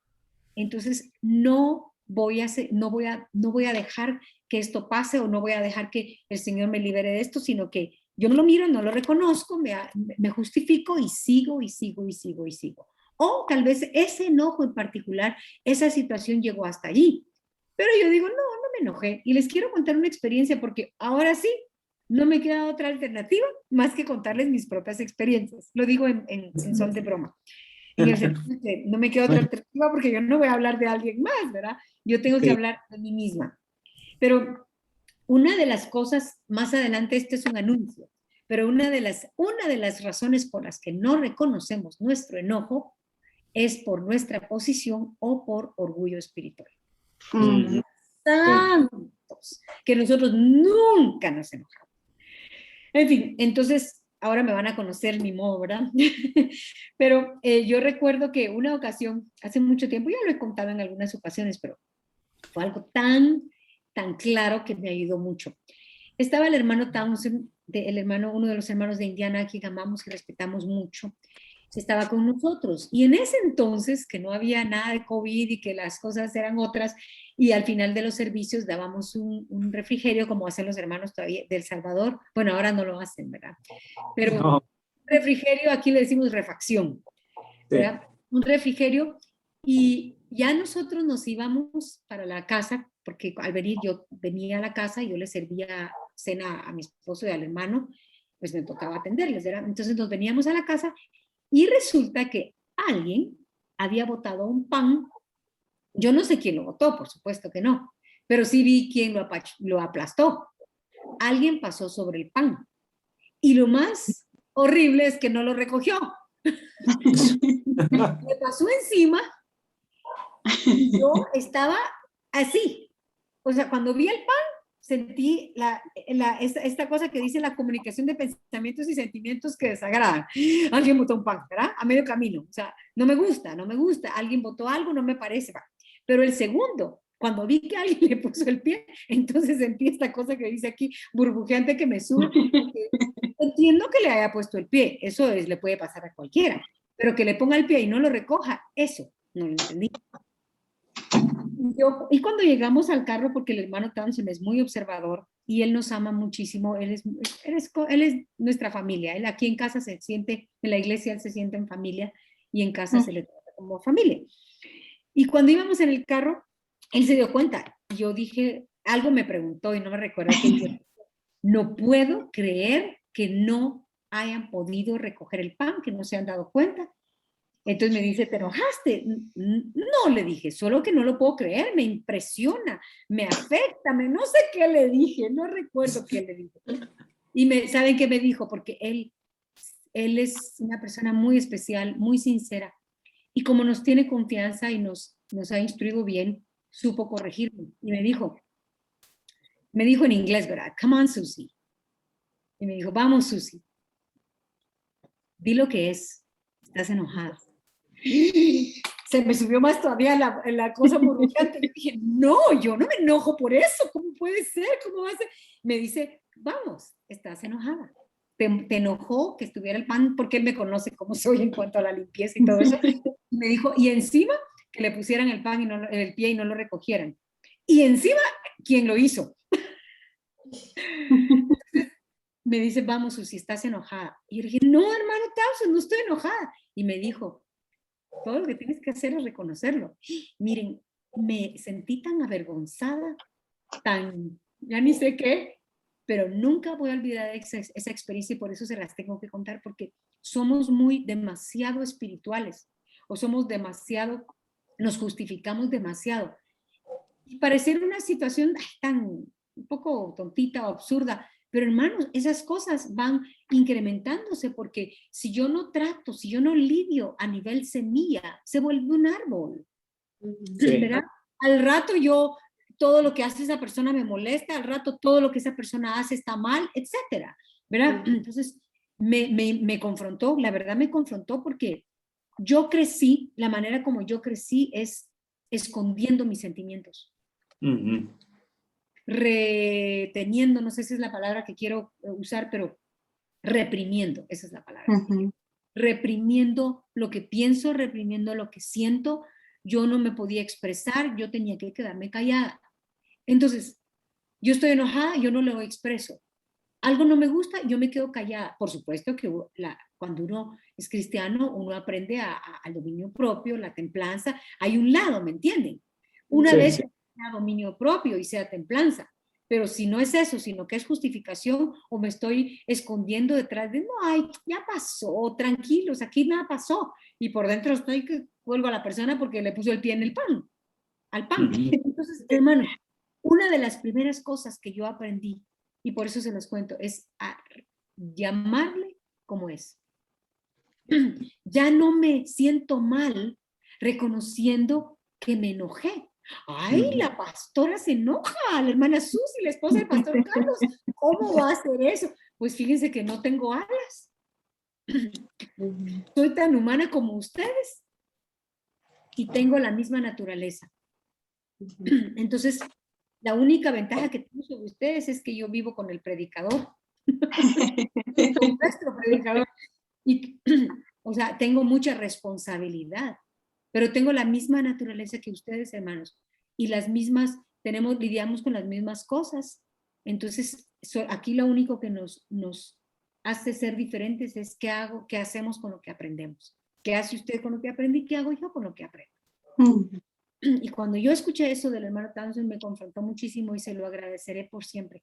entonces no voy a dejar que esto pase o no voy a dejar que el Señor me libere de esto, sino que yo no lo miro, no lo reconozco, me justifico y sigo y sigo y sigo y sigo. O tal vez ese enojo en particular, esa situación llegó hasta allí. Pero yo digo, no me enojé. Y les quiero contar una experiencia porque ahora sí, no me queda otra alternativa más que contarles mis propias experiencias. Lo digo en son de broma. En el sentido que no me queda otra alternativa porque yo no voy a hablar de alguien más, ¿verdad? Yo tengo que hablar de mí misma. Pero una de las cosas, más adelante, este es un anuncio, pero una de las razones por las que no reconocemos nuestro enojo es por nuestra posición o por orgullo espiritual. Santos, que nosotros nunca nos enojamos. En fin, entonces, ahora me van a conocer mi modo, ¿verdad? Pero yo recuerdo que una ocasión, hace mucho tiempo, ya lo he contado en algunas ocasiones, pero fue algo tan claro que me ayudó mucho. Estaba el hermano Townsend, uno de los hermanos de Indiana, que amamos y respetamos mucho, estaba con nosotros. Y en ese entonces, que no había nada de COVID y que las cosas eran otras, y al final de los servicios dábamos un refrigerio, como hacen los hermanos todavía del Salvador. Bueno, ahora no lo hacen, ¿verdad? Pero No, refrigerio, aquí le decimos refacción, sí. ¿verdad? Un refrigerio, y ya nosotros nos íbamos para la casa, porque al venir yo venía a la casa y yo le servía cena a mi esposo y al hermano, pues me tocaba atenderles, ¿verdad? Entonces nos veníamos a la casa y resulta que alguien había botado un pan. Yo no sé quién lo botó, por supuesto que no, pero sí vi quién lo aplastó. Alguien pasó sobre el pan. Y lo más horrible es que no lo recogió. Le pasó encima y yo estaba así. O sea, cuando vi el pan, sentí esta cosa que dice la comunicación de pensamientos y sentimientos que desagradan. Alguien botó un pan, ¿verdad? A medio camino. O sea, no me gusta, no me gusta. Alguien botó algo, no me parece. Pero el segundo, cuando vi que alguien le puso el pie, entonces sentí esta cosa que dice aquí, burbujeante, que me sube. Entiendo que le haya puesto el pie, eso le puede pasar a cualquiera, pero que le ponga el pie y no lo recoja, eso no lo entendí. Y cuando llegamos al carro, porque el hermano Townsend es muy observador y él nos ama muchísimo, él es nuestra familia, él aquí en casa se siente, en la iglesia él se siente en familia y en casa se le trata como familia. Y cuando íbamos en el carro, él se dio cuenta. Yo dije, algo me preguntó y no me recuerdo qué dije. No puedo creer que no hayan podido recoger el pan, que no se han dado cuenta. Entonces me dice, ¿te enojaste? No, le dije, solo que no lo puedo creer, me impresiona, me afecta, no sé qué le dije, no recuerdo qué le dije. Y ¿saben qué me dijo? Porque él es una persona muy especial, muy sincera, y como nos tiene confianza y nos ha instruido bien, supo corregirme. Y me dijo en inglés, ¿verdad? Come on, Susie. Y me dijo, vamos, Susie. Di lo que es. Estás enojada. Se me subió más todavía la cosa burbujeante. Yo dije, no, yo no me enojo por eso. ¿Cómo puede ser? ¿Cómo va a ser? Me dice, vamos, estás enojada. Te enojó que estuviera el pan, porque él me conoce cómo soy en cuanto a la limpieza y todo eso. Y me dijo, y encima que le pusieran el pan y no, el pie y no lo recogieran. Y encima, ¿quién lo hizo? Entonces, me dice, vamos, Susi, estás enojada. Y yo le dije, no, hermano Townsend, no estoy enojada. Y me dijo, todo lo que tienes que hacer es reconocerlo. Miren, me sentí tan avergonzada, ya ni sé qué, pero nunca voy a olvidar esa experiencia y por eso se las tengo que contar, porque somos demasiado espirituales o somos demasiado, nos justificamos demasiado. Y parecer una situación tan un poco tontita o absurda, pero hermanos, esas cosas van incrementándose porque si yo no trato, si yo no lidio a nivel semilla, se vuelve un árbol. Sí. ¿Verdad? Al rato todo lo que hace esa persona me molesta, al rato todo lo que esa persona hace está mal, etcétera, ¿verdad? Entonces, me confrontó, la verdad me confrontó porque yo crecí, la manera como yo crecí es escondiendo mis sentimientos. Reteniendo, no sé si es la palabra que quiero usar, pero reprimiendo, esa es la palabra. Reprimiendo lo que pienso, reprimiendo lo que siento. Yo no me podía expresar, yo tenía que quedarme callada. Entonces, yo estoy enojada, yo no lo expreso. Algo no me gusta, yo me quedo callada. Por supuesto que cuando uno es cristiano, uno aprende al dominio propio, la templanza. Hay un lado, ¿me entienden? Una vez sea dominio propio y sea templanza. Pero si no es eso, sino que es justificación o me estoy escondiendo detrás de, no, ay, ya pasó, tranquilos, aquí nada pasó. Y por dentro estoy que vuelvo a la persona porque le puso el pie en el pan, al pan. Entonces, hermano, una de las primeras cosas que yo aprendí, y por eso se los cuento, es a llamarle como es. Ya no me siento mal reconociendo que me enojé. Ay, la pastora se enoja, la hermana Susi, la esposa del pastor Carlos. ¿Cómo va a hacer eso? Pues fíjense que no tengo alas. Soy tan humana como ustedes y tengo la misma naturaleza. Entonces, La única ventaja que tengo sobre ustedes es que yo vivo con el predicador, con nuestro predicador. Y, o sea, tengo mucha responsabilidad, pero tengo la misma naturaleza que ustedes, hermanos, y las mismas, lidiamos con las mismas cosas. Entonces, aquí lo único que nos hace ser diferentes es qué hacemos con lo que aprendemos. ¿Qué hace usted con lo que aprende y qué hago yo con lo que aprendo? Y cuando yo escuché eso del hermano Townsend me confrontó muchísimo y se lo agradeceré por siempre,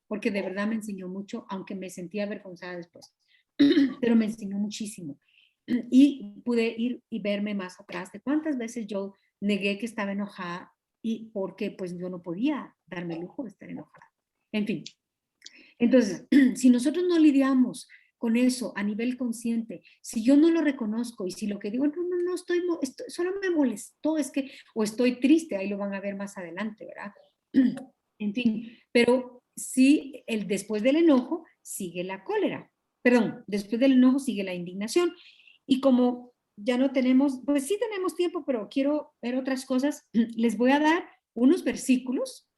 porque de verdad me enseñó mucho, aunque me sentía avergonzada después, pero me enseñó muchísimo. Y pude ir y verme más atrás de cuántas veces yo negué que estaba enojada y porque pues yo no podía darme el lujo de estar enojada. En fin, entonces, si nosotros no lidiamos con eso a nivel consciente, si yo no lo reconozco y si lo que digo, no, solo me molestó, es que, o estoy triste, ahí lo van a ver más adelante, ¿verdad? En fin, pero sí, después del enojo sigue la cólera, perdón, después del enojo sigue la indignación. Y como ya no tenemos, pues sí tenemos tiempo, pero quiero ver otras cosas, les voy a dar unos versículos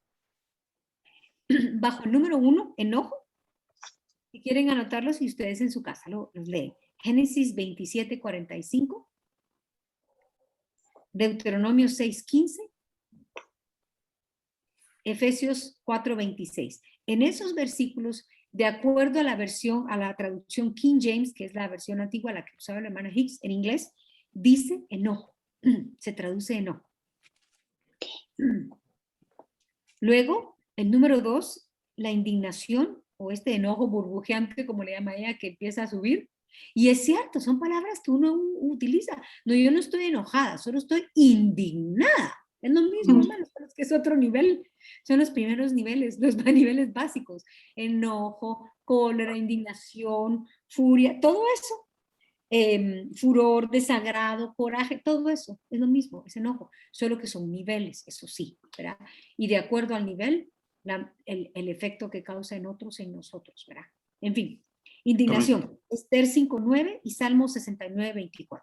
bajo el número 1, enojo. Si quieren anotarlos y ustedes en su casa los leen. Génesis 27:45, Deuteronomio 6:15, Efesios 4:26. En esos versículos, de acuerdo a la versión, a la traducción King James, que es la versión antigua, la que usaba el hermano Hicks en inglés, dice enojo. Se traduce enojo. Luego, el número 2, la indignación, o este enojo burbujeante, como le llama ella, que empieza a subir. Y es cierto, son palabras que uno utiliza. No, yo no estoy enojada, solo estoy indignada. Es lo mismo, hermanos, que es otro nivel. Son los primeros niveles, los niveles básicos. Enojo, cólera, indignación, furia, todo eso. Furor, desagrado, coraje, todo eso es lo mismo, es enojo, solo que son niveles, eso sí, ¿verdad? Y de acuerdo al nivel, el efecto que causa en otros, en nosotros, ¿verdad? En fin, indignación, Esther 5:9 y Salmo 69:24.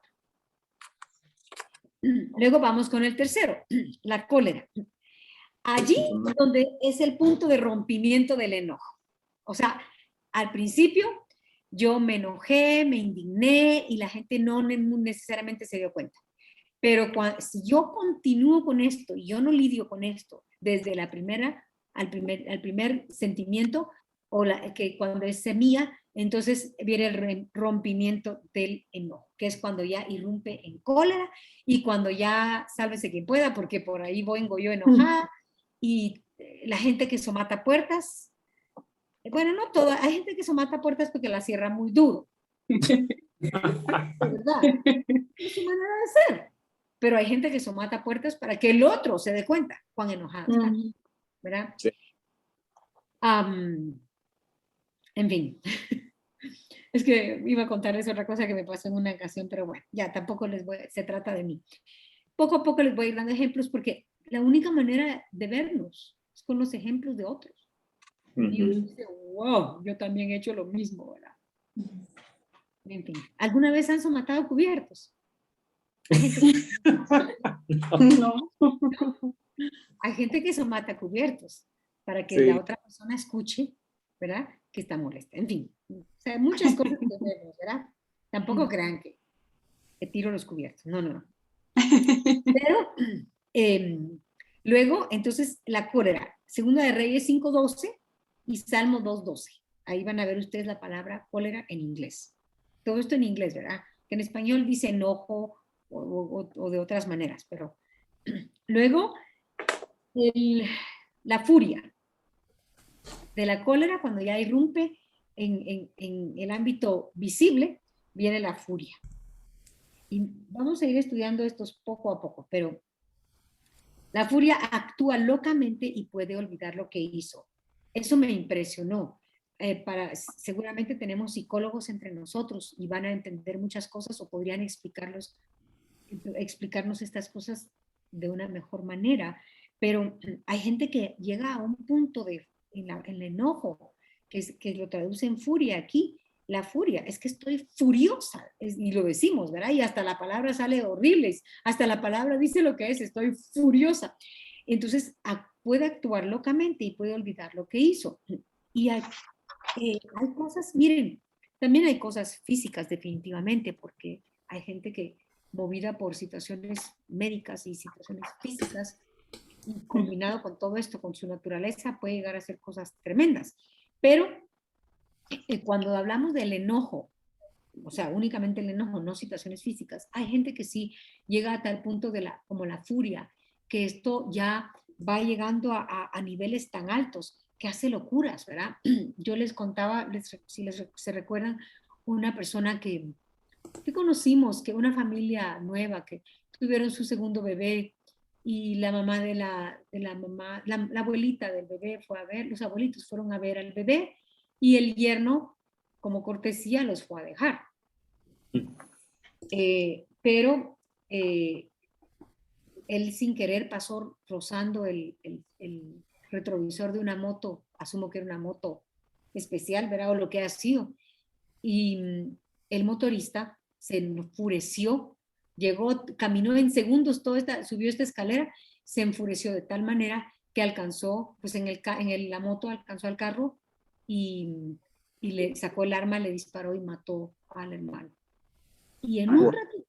Luego vamos con el tercero, la cólera. Allí donde es el punto de rompimiento del enojo. O sea, al principio yo me enojé, me indigné y la gente no necesariamente se dio cuenta. Pero si yo continúo con esto y yo no lidio con esto desde la primera al primer sentimiento o que cuando es semilla, entonces viene el rompimiento del enojo, que es cuando ya irrumpe en cólera y cuando ya sálvese quien pueda, porque por ahí vengo yo enojada y la gente que somata puertas. Bueno, no toda, hay gente que somata puertas porque la cierra muy duro. ¿Verdad? Es su manera de ser. Pero hay gente que somata puertas para que el otro se dé cuenta cuán enojado está. ¿Verdad? Sí. En fin. Es que iba a contarles otra cosa que me pasó en una ocasión, pero bueno, ya tampoco se trata de mí. Poco a poco les voy a ir dando ejemplos porque la única manera de vernos es con los ejemplos de otros. Y uno dice, wow, yo también he hecho lo mismo, ¿verdad? En fin, ¿alguna vez han somatado cubiertos? No. Hay gente que somata cubiertos para que la otra persona escuche, ¿verdad? Que está molesta. En fin, o sea, muchas cosas que vemos, ¿verdad? Tampoco crean que tiro los cubiertos. No, no, no. Pero luego, entonces, la cólera. Segunda de Reyes 5:12 y Salmo 2:12. Ahí van a ver ustedes la palabra cólera en inglés. Todo esto en inglés, ¿verdad? Que en español dice enojo o de otras maneras, pero luego la furia de la cólera, cuando ya irrumpe en el ámbito visible, viene la furia. Y vamos a ir estudiando estos poco a poco, pero la furia actúa locamente y puede olvidar lo que hizo. Eso me impresionó. Seguramente tenemos psicólogos entre nosotros y van a entender muchas cosas o podrían explicarnos estas cosas de una mejor manera. Pero hay gente que llega a un punto en el enojo, que lo traduce en furia aquí. La furia, es que estoy furiosa, y lo decimos, ¿verdad? Y hasta la palabra sale horrible, hasta la palabra dice lo que es, estoy furiosa. Entonces, puede actuar locamente y puede olvidar lo que hizo. Y hay cosas, miren, también hay cosas físicas definitivamente, porque hay gente que movida por situaciones médicas y situaciones físicas, y combinado con todo esto, con su naturaleza, puede llegar a hacer cosas tremendas. Pero cuando hablamos del enojo, o sea, únicamente el enojo, no situaciones físicas, hay gente que sí llega a tal punto de como la furia, que esto ya va llegando a niveles tan altos que hace locuras, ¿verdad? Yo les contaba, si se recuerdan, una persona que conocimos, que una familia nueva, que tuvieron su segundo bebé, y la mamá de la mamá, la abuelita del bebé fue a ver, los abuelitos fueron a ver al bebé, y el yerno, como cortesía, los fue a dejar. Pero él sin querer pasó rozando el retrovisor de una moto, asumo que era una moto especial, ¿verdad? O lo que ha sido. Y el motorista se enfureció, llegó, caminó en segundos, subió esta escalera, se enfureció de tal manera que alcanzó, pues la moto alcanzó al carro y le sacó el arma, le disparó y mató al hermano. Y en un ratito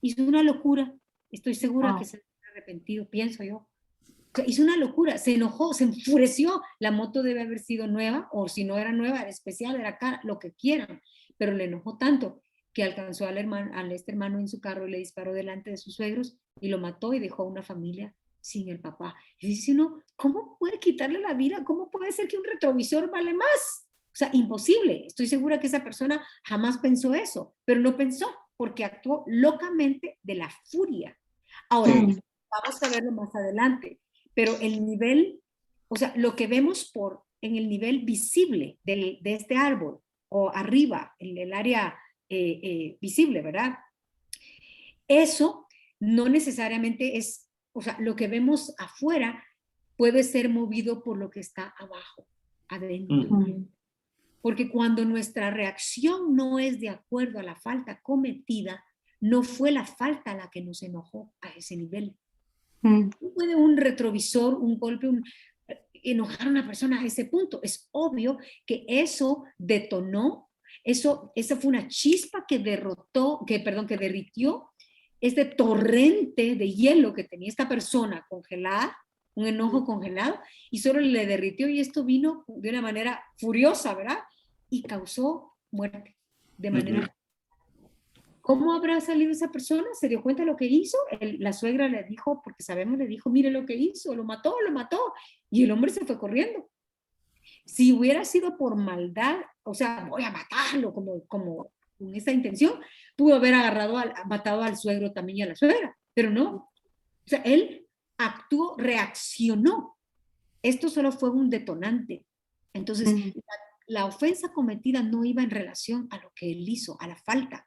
hizo una locura, estoy segura que se ha arrepentido, pienso yo. O sea, hizo una locura, se enojó, se enfureció. La moto debe haber sido nueva, o si no era nueva, era especial, era cara, lo que quieran, pero le enojó tanto que alcanzó al este hermano en su carro y le disparó delante de sus suegros y lo mató y dejó a una familia sin el papá. Y dice uno, ¿cómo puede quitarle la vida? ¿Cómo puede ser que un retrovisor vale más? O sea, imposible. Estoy segura que esa persona jamás pensó eso, pero lo pensó porque actuó locamente de la furia. Ahora, vamos a verlo más adelante, pero el nivel, o sea, lo que vemos en el nivel visible de este árbol, o arriba, en el área visible, ¿verdad? Eso no necesariamente es, o sea, lo que vemos afuera puede ser movido por lo que está abajo, adentro. Porque cuando nuestra reacción no es de acuerdo a la falta cometida, no fue la falta la que nos enojó a ese nivel. No puede un retrovisor, un golpe, enojar a una persona a ese punto. Es obvio que eso detonó, esa fue una chispa que derritió este torrente de hielo que tenía esta persona congelada, un enojo congelado, y solo le derritió, y esto vino de una manera furiosa, ¿verdad? Y causó muerte de manera... ¿Cómo habrá salido esa persona? ¿Se dio cuenta de lo que hizo? La suegra le dijo, porque sabemos, le dijo, mire lo que hizo, lo mató, y el hombre se fue corriendo. Si hubiera sido por maldad, o sea, voy a matarlo, como con esa intención, pudo haber matado al suegro también y a la suegra, pero no. O sea, él actuó, reaccionó. Esto solo fue un detonante. Entonces, la ofensa cometida no iba en relación a lo que él hizo, a la falta.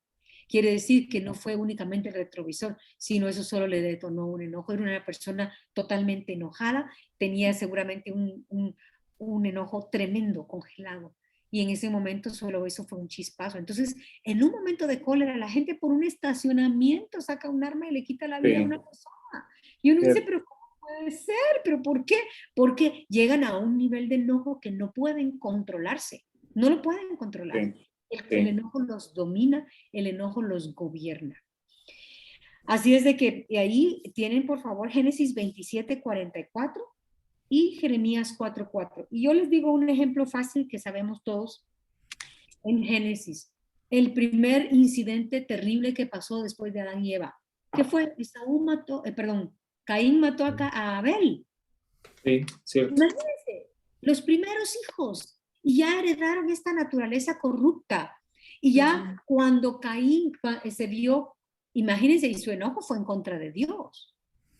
Quiere decir que no fue únicamente el retrovisor, sino eso solo le detonó un enojo. Era una persona totalmente enojada, tenía seguramente un enojo tremendo, congelado. Y en ese momento solo eso fue un chispazo. Entonces, en un momento de cólera, la gente por un estacionamiento saca un arma y le quita la vida a una persona. Y uno dice, pero ¿cómo puede ser? ¿Pero por qué? Porque llegan a un nivel de enojo que no pueden controlarse. No lo pueden controlar. El enojo los domina, el enojo los gobierna. Así es de que ahí tienen, por favor, Génesis 27:44 y Jeremías 4:4. Y yo les digo un ejemplo fácil que sabemos todos en Génesis. El primer incidente terrible que pasó después de Adán y Eva. ¿Qué fue? Caín mató a Abel. Sí, cierto. Imagínense, los primeros hijos, y ya heredaron esta naturaleza corrupta. Y ya cuando Caín se vio, imagínense, y su enojo fue en contra de Dios.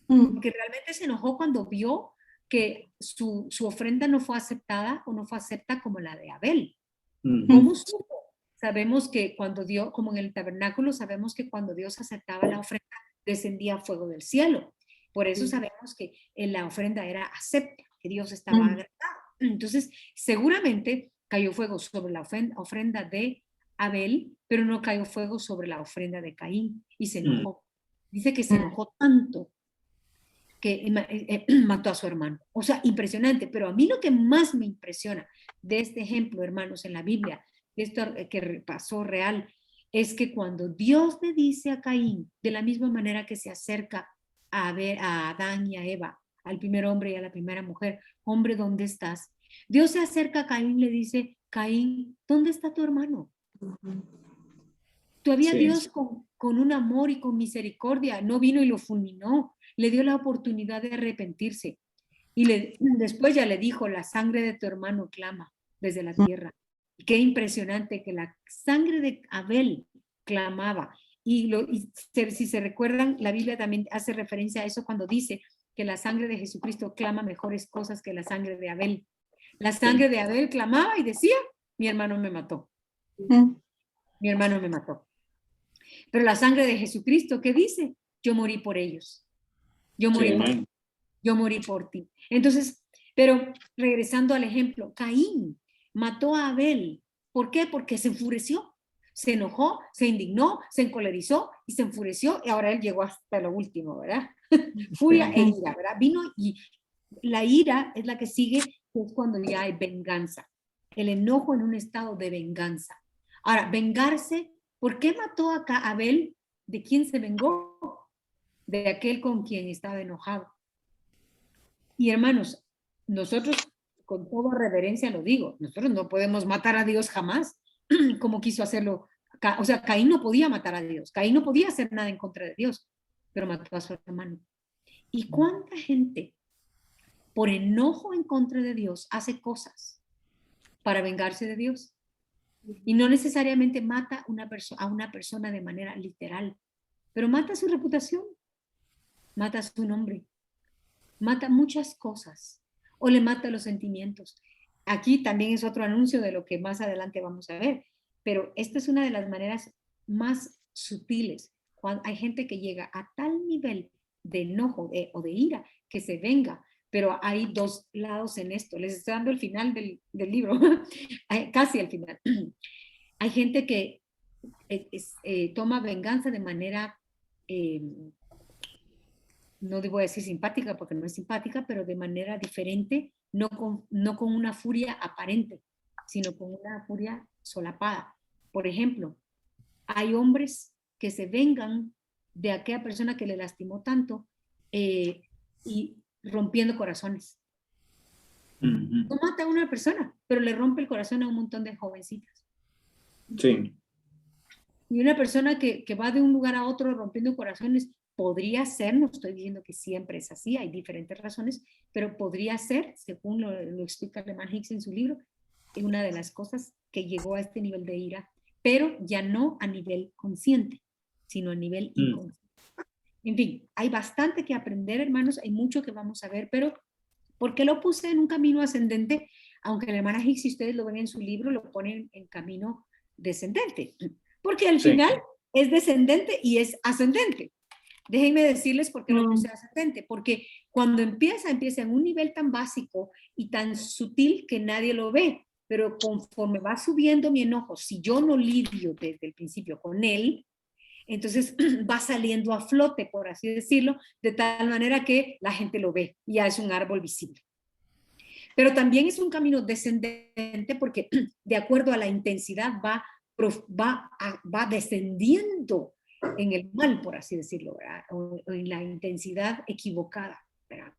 Porque realmente se enojó cuando vio que su ofrenda no fue aceptada o no fue aceptada como la de Abel. ¿Cómo supo? Sabemos que cuando Dios, como en el tabernáculo, sabemos que cuando Dios aceptaba la ofrenda, descendía fuego del cielo. Por eso sabemos que la ofrenda era acepta, que Dios estaba agradado. Entonces, seguramente cayó fuego sobre la ofrenda de Abel, pero no cayó fuego sobre la ofrenda de Caín, y se enojó. Dice que se enojó tanto que mató a su hermano. O sea, impresionante. Pero a mí lo que más me impresiona de este ejemplo, hermanos, en la Biblia, de esto que pasó real, es que cuando Dios le dice a Caín, de la misma manera que se acerca a Adán y a Eva, al primer hombre y a la primera mujer, hombre, ¿dónde estás? Dios se acerca a Caín y le dice, Caín, ¿dónde está tu hermano? Todavía Sí. Dios con un amor y con misericordia no vino y lo fulminó, le dio la oportunidad de arrepentirse. Y después ya le dijo, la sangre de tu hermano clama desde la tierra. Y qué impresionante que la sangre de Abel clamaba. Y si se recuerdan, la Biblia también hace referencia a eso cuando dice que la sangre de Jesucristo clama mejores cosas que la sangre de Abel. La sangre de Abel clamaba y decía, mi hermano me mató. Mi hermano me mató. Pero la sangre de Jesucristo, ¿qué dice? Yo morí por ellos. Yo morí por ti. Yo morí por ti. Entonces, pero regresando al ejemplo, Caín mató a Abel. ¿Por qué? Porque se enfureció, se enojó, se indignó, se encolerizó y se enfureció y ahora él llegó hasta lo último, ¿verdad? Furia e ira, ¿verdad? Vino y la ira es la que sigue, que es cuando ya hay venganza. El enojo en un estado de venganza. Ahora, vengarse, ¿por qué mató a Abel? ¿De quién se vengó? De aquel con quien estaba enojado. Y hermanos, nosotros con toda reverencia lo digo, nosotros no podemos matar a Dios jamás, como quiso hacerlo. O sea, Caín no podía matar a Dios, Caín no podía hacer nada en contra de Dios, pero mató a su hermano. ¿Y cuánta gente por enojo en contra de Dios hace cosas para vengarse de Dios? Y no necesariamente mata a una persona de manera literal, pero mata su reputación, mata su nombre, mata muchas cosas o le mata los sentimientos. Aquí también es otro anuncio de lo que más adelante vamos a ver, pero esta es una de las maneras más sutiles. Cuando hay gente que llega a tal nivel de enojo o de ira que se venga, pero hay dos lados en esto. Les estoy dando el final del libro, casi al final. Hay gente que toma venganza de manera no debo decir simpática porque no es simpática, pero de manera diferente, no con una furia aparente, sino con una furia solapada. Por ejemplo, hay hombres que se vengan de aquella persona que le lastimó tanto y rompiendo corazones. No mata a una persona, pero le rompe el corazón a un montón de jovencitas. Sí. Y una persona que va de un lugar a otro rompiendo corazones, podría ser, no estoy diciendo que siempre es así, hay diferentes razones, pero podría ser, según lo explica Alemán Hicks en su libro, una de las cosas que llegó a este nivel de ira, pero ya no a nivel consciente, sino a nivel inconsciente. En fin, hay bastante que aprender, hermanos, hay mucho que vamos a ver, pero ¿por qué lo puse en un camino ascendente? Aunque la hermana Hicks, si ustedes lo ven en su libro, lo ponen en camino descendente, porque al final es descendente y es ascendente. Déjenme decirles por qué lo puse ascendente, porque cuando empieza en un nivel tan básico y tan sutil que nadie lo ve, pero conforme va subiendo mi enojo, si yo no lidio desde el principio con él, entonces va saliendo a flote, por así decirlo, de tal manera que la gente lo ve, ya es un árbol visible. Pero también es un camino descendente porque de acuerdo a la intensidad va descendiendo en el mal, por así decirlo, ¿verdad? O en la intensidad equivocada, ¿verdad?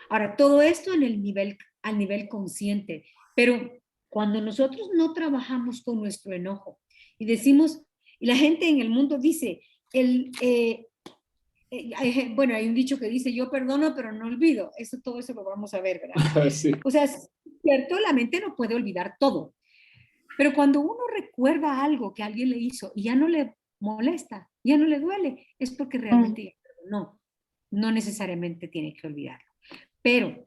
Ahora, todo esto al nivel consciente, pero cuando nosotros no trabajamos con nuestro enojo y decimos, y la gente en el mundo dice, bueno, hay un dicho que dice, yo perdono, pero no olvido. Todo eso lo vamos a ver, ¿verdad? Sí. O sea, es cierto, la mente no puede olvidar todo. Pero cuando uno recuerda algo que alguien le hizo y ya no le molesta, ya no le duele, es porque realmente ya perdonó. No necesariamente tiene que olvidarlo. Pero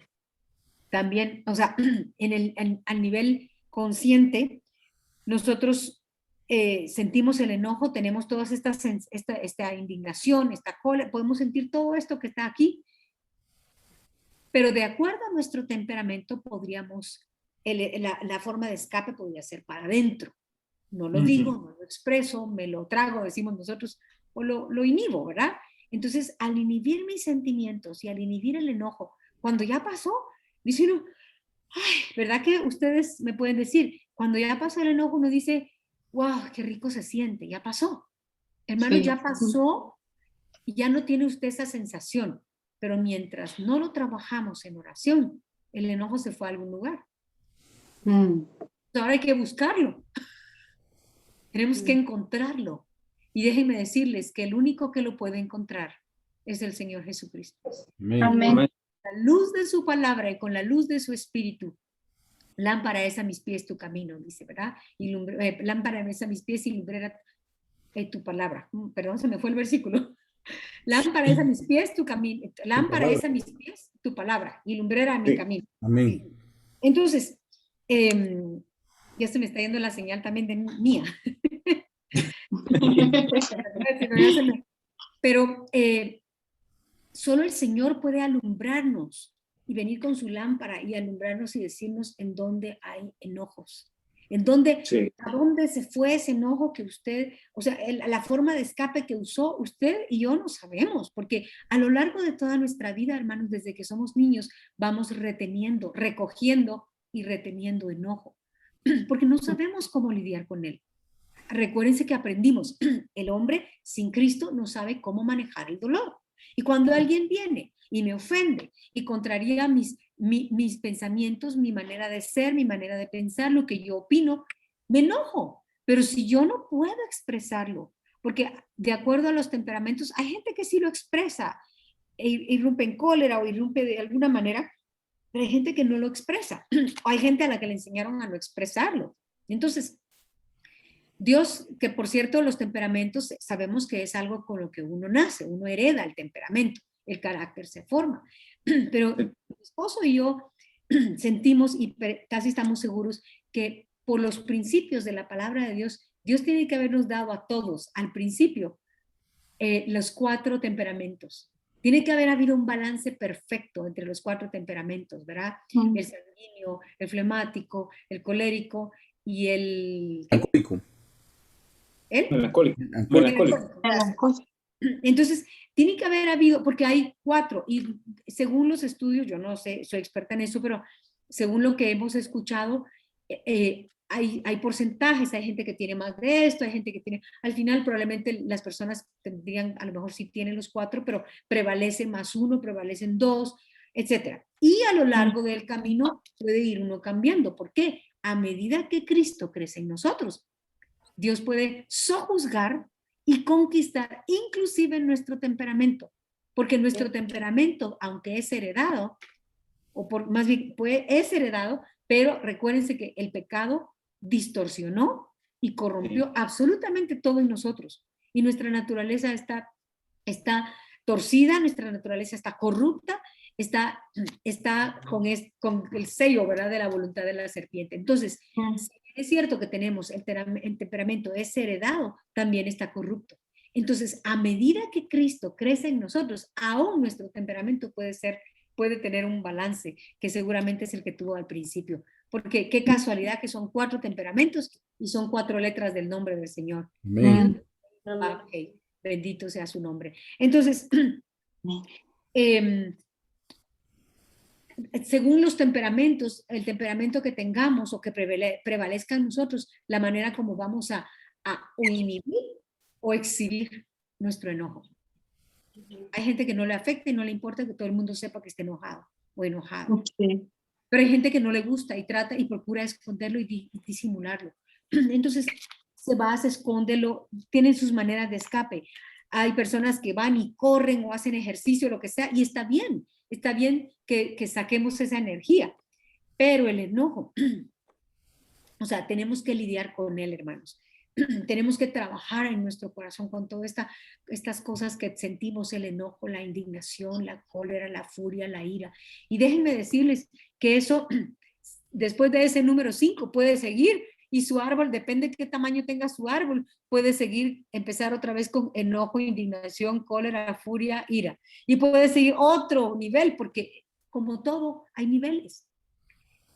también, o sea, al nivel consciente, nosotros sentimos el enojo, tenemos todas esta indignación, esta cólera, podemos sentir todo esto que está aquí, pero de acuerdo a nuestro temperamento podríamos, la forma de escape podría ser para adentro. No lo digo, no lo expreso, me lo trago, decimos nosotros, o lo inhibo, ¿verdad? Entonces, al inhibir mis sentimientos y al inhibir el enojo, cuando ya pasó, dice uno, ay, ¿verdad que ustedes me pueden decir? Cuando ya pasó el enojo, uno dice, wow, qué rico se siente, ya pasó. Hermano, Sí. ya pasó y ya no tiene usted esa sensación. Pero mientras no lo trabajamos en oración, el enojo se fue a algún lugar. Ahora hay que buscarlo. Tenemos que encontrarlo. Y déjenme decirles que el único que lo puede encontrar es el Señor Jesucristo. Amén. Amén. La luz de su palabra y con la luz de su espíritu. Lámpara es a mis pies tu camino, dice, ¿verdad? Y lámpara es a mis pies y lumbrera tu palabra. Perdón, se me fue el versículo. Lámpara es a mis pies tu camino. Lámpara es a mis pies tu palabra y lumbrera a mi camino. Amén. Entonces, ya se me está yendo la señal también de mía. Pero solo el Señor puede alumbrarnos y venir con su lámpara y alumbrarnos y decirnos en dónde hay enojos. En dónde, Sí. a dónde se fue ese enojo que usted, o sea, la forma de escape que usó usted y yo no sabemos, porque a lo largo de toda nuestra vida, hermanos, desde que somos niños, vamos reteniendo, recogiendo y reteniendo enojo, porque no sabemos cómo lidiar con él. Recuérdense que aprendimos, el hombre sin Cristo no sabe cómo manejar el dolor. Y cuando alguien viene y me ofende y contraría mis pensamientos, mi manera de ser, mi manera de pensar, lo que yo opino, me enojo. Pero si yo no puedo expresarlo, porque de acuerdo a los temperamentos, hay gente que sí lo expresa, irrumpe en cólera o irrumpe de alguna manera, pero hay gente que no lo expresa. O hay gente a la que le enseñaron a no expresarlo. Entonces, Dios, que por cierto, los temperamentos sabemos que es algo con lo que uno nace, uno hereda el temperamento, el carácter se forma. Pero mi esposo y yo sentimos y casi estamos seguros que por los principios de la palabra de Dios, Dios tiene que habernos dado a todos al principio los 4 temperamentos. Tiene que haber habido un balance perfecto entre los 4 temperamentos, ¿verdad? El sanguíneo, el flemático, el colérico y el... Alcohólico. ¿El? Melancólico. Melancólico. Entonces, tiene que haber habido, porque hay 4, y según los estudios, yo no sé, soy experta en eso, pero según lo que hemos escuchado, hay porcentajes, hay gente que tiene más de esto, hay gente que tiene, al final probablemente las personas tendrían, a lo mejor sí tienen los 4, pero prevalece más 1, prevalecen 2, etc. Y a lo largo del camino puede ir uno cambiando. ¿Por qué? A medida que Cristo crece en nosotros, Dios puede sojuzgar y conquistar inclusive nuestro temperamento, porque nuestro temperamento, aunque es heredado, o más bien es heredado, pero recuérdense que el pecado distorsionó y corrompió absolutamente todo en nosotros. Y nuestra naturaleza está torcida, nuestra naturaleza está corrupta, está con el sello, ¿verdad?, de la voluntad de la serpiente. Entonces, si es cierto que tenemos el temperamento es heredado, también está corrupto. Entonces, a medida que Cristo crece en nosotros, aún nuestro temperamento puede tener un balance, que seguramente es el que tuvo al principio. Porque qué casualidad que son 4 temperamentos y son 4 letras del nombre del Señor. Amén. Okay. Bendito sea su nombre. Entonces, según los temperamentos, el temperamento que tengamos o que prevalezca en nosotros, la manera como vamos a inhibir o exhibir nuestro enojo. Hay gente que no le afecta y no le importa que todo el mundo sepa que esté enojado o enojado. Sí. Pero hay gente que no le gusta y trata y procura esconderlo y disimularlo. Entonces se va, se esconde, tienen sus maneras de escape. Hay personas que van y corren o hacen ejercicio, lo que sea, y está bien que saquemos esa energía. Pero el enojo, o sea, tenemos que lidiar con él, hermanos. Tenemos que trabajar en nuestro corazón con todas estas cosas que sentimos, el enojo, la indignación, la cólera, la furia, la ira. Y déjenme decirles que eso, después de ese número 5, puede seguir y su árbol, depende de qué tamaño tenga su árbol, puede seguir, empezar otra vez con enojo, indignación, cólera, furia, ira. Y puede seguir otro nivel, porque como todo, hay niveles.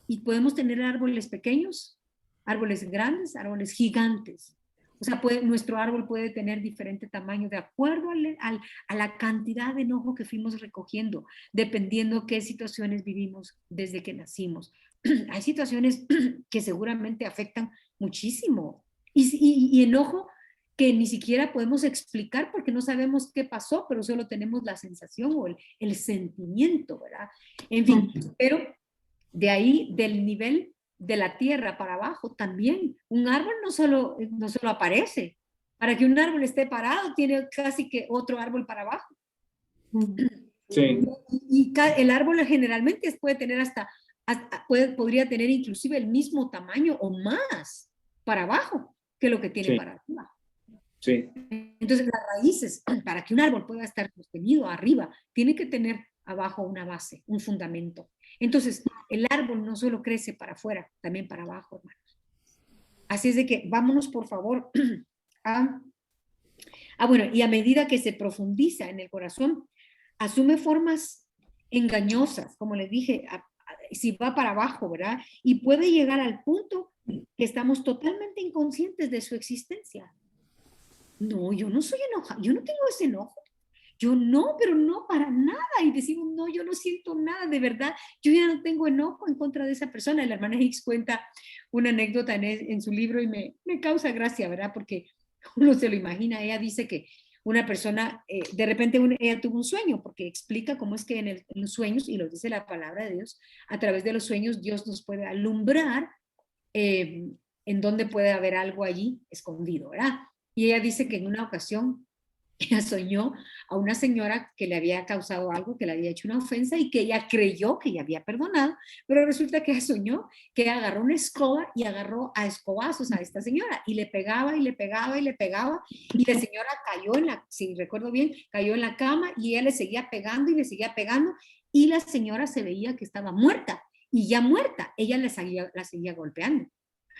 Y podemos tener árboles pequeños, árboles grandes, árboles gigantes. O sea, nuestro árbol puede tener diferente tamaño de acuerdo a la cantidad de enojo que fuimos recogiendo, dependiendo qué situaciones vivimos desde que nacimos. Hay situaciones que seguramente afectan muchísimo y enojo que ni siquiera podemos explicar porque no sabemos qué pasó, pero solo tenemos la sensación o el sentimiento, ¿verdad? En fin, pero de ahí, del nivel de la tierra para abajo, también un árbol no solo aparece. Para que un árbol esté parado, tiene casi que otro árbol para abajo. Sí. Y el árbol generalmente puede tener podría tener inclusive el mismo tamaño o más para abajo que lo que tiene Sí. para arriba. Sí. Entonces las raíces, para que un árbol pueda estar sostenido arriba, tiene que tener abajo una base, un fundamento. Entonces el árbol no solo crece para afuera, también para abajo, hermanos. Así es de que vámonos por favor bueno, y a medida que se profundiza en el corazón, asume formas engañosas, como les dije, si va para abajo, ¿verdad? Y puede llegar al punto que estamos totalmente inconscientes de su existencia. No, yo no soy enojada, yo no tengo ese enojo. Yo no, pero no para nada. Y decimos, no, yo no siento nada, de verdad. Yo ya no tengo enojo en contra de esa persona. La hermana Hicks cuenta una anécdota en su libro y me causa gracia, ¿verdad? Porque uno se lo imagina. Ella dice que una persona, de repente ella tuvo un sueño, porque explica cómo es que en los sueños, y lo dice la palabra de Dios, a través de los sueños Dios nos puede alumbrar en donde puede haber algo allí escondido, ¿verdad? Y ella dice que en una ocasión ella soñó a una señora que le había causado algo, que le había hecho una ofensa y que ella creyó que ella había perdonado, pero resulta que ella soñó que ella agarró una escoba y agarró a escobazos a esta señora y le pegaba y le pegaba y le pegaba y la señora cayó si recuerdo bien, cayó en la cama y ella le seguía pegando y le seguía pegando y la señora se veía que estaba muerta y ya muerta, ella la seguía golpeando.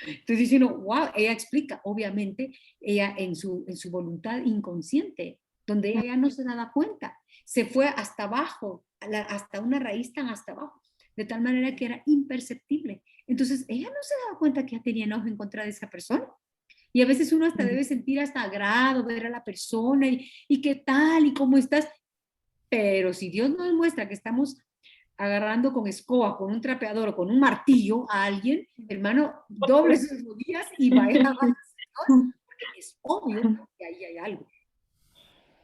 Entonces dice uno, wow, ella explica, obviamente, ella en su voluntad inconsciente, donde ella ya no se daba cuenta, se fue hasta abajo, hasta una raíz tan hasta abajo, de tal manera que era imperceptible. Entonces ella no se daba cuenta que ella tenía enojo en contra de esa persona. Y a veces uno hasta debe sentir hasta agrado, ver a la persona y qué tal y cómo estás. Pero si Dios nos muestra que estamos agarrando con escoba, con un trapeador o con un martillo a alguien, hermano, doble sus rodillas y vaya a Señor, porque es obvio que ahí hay algo.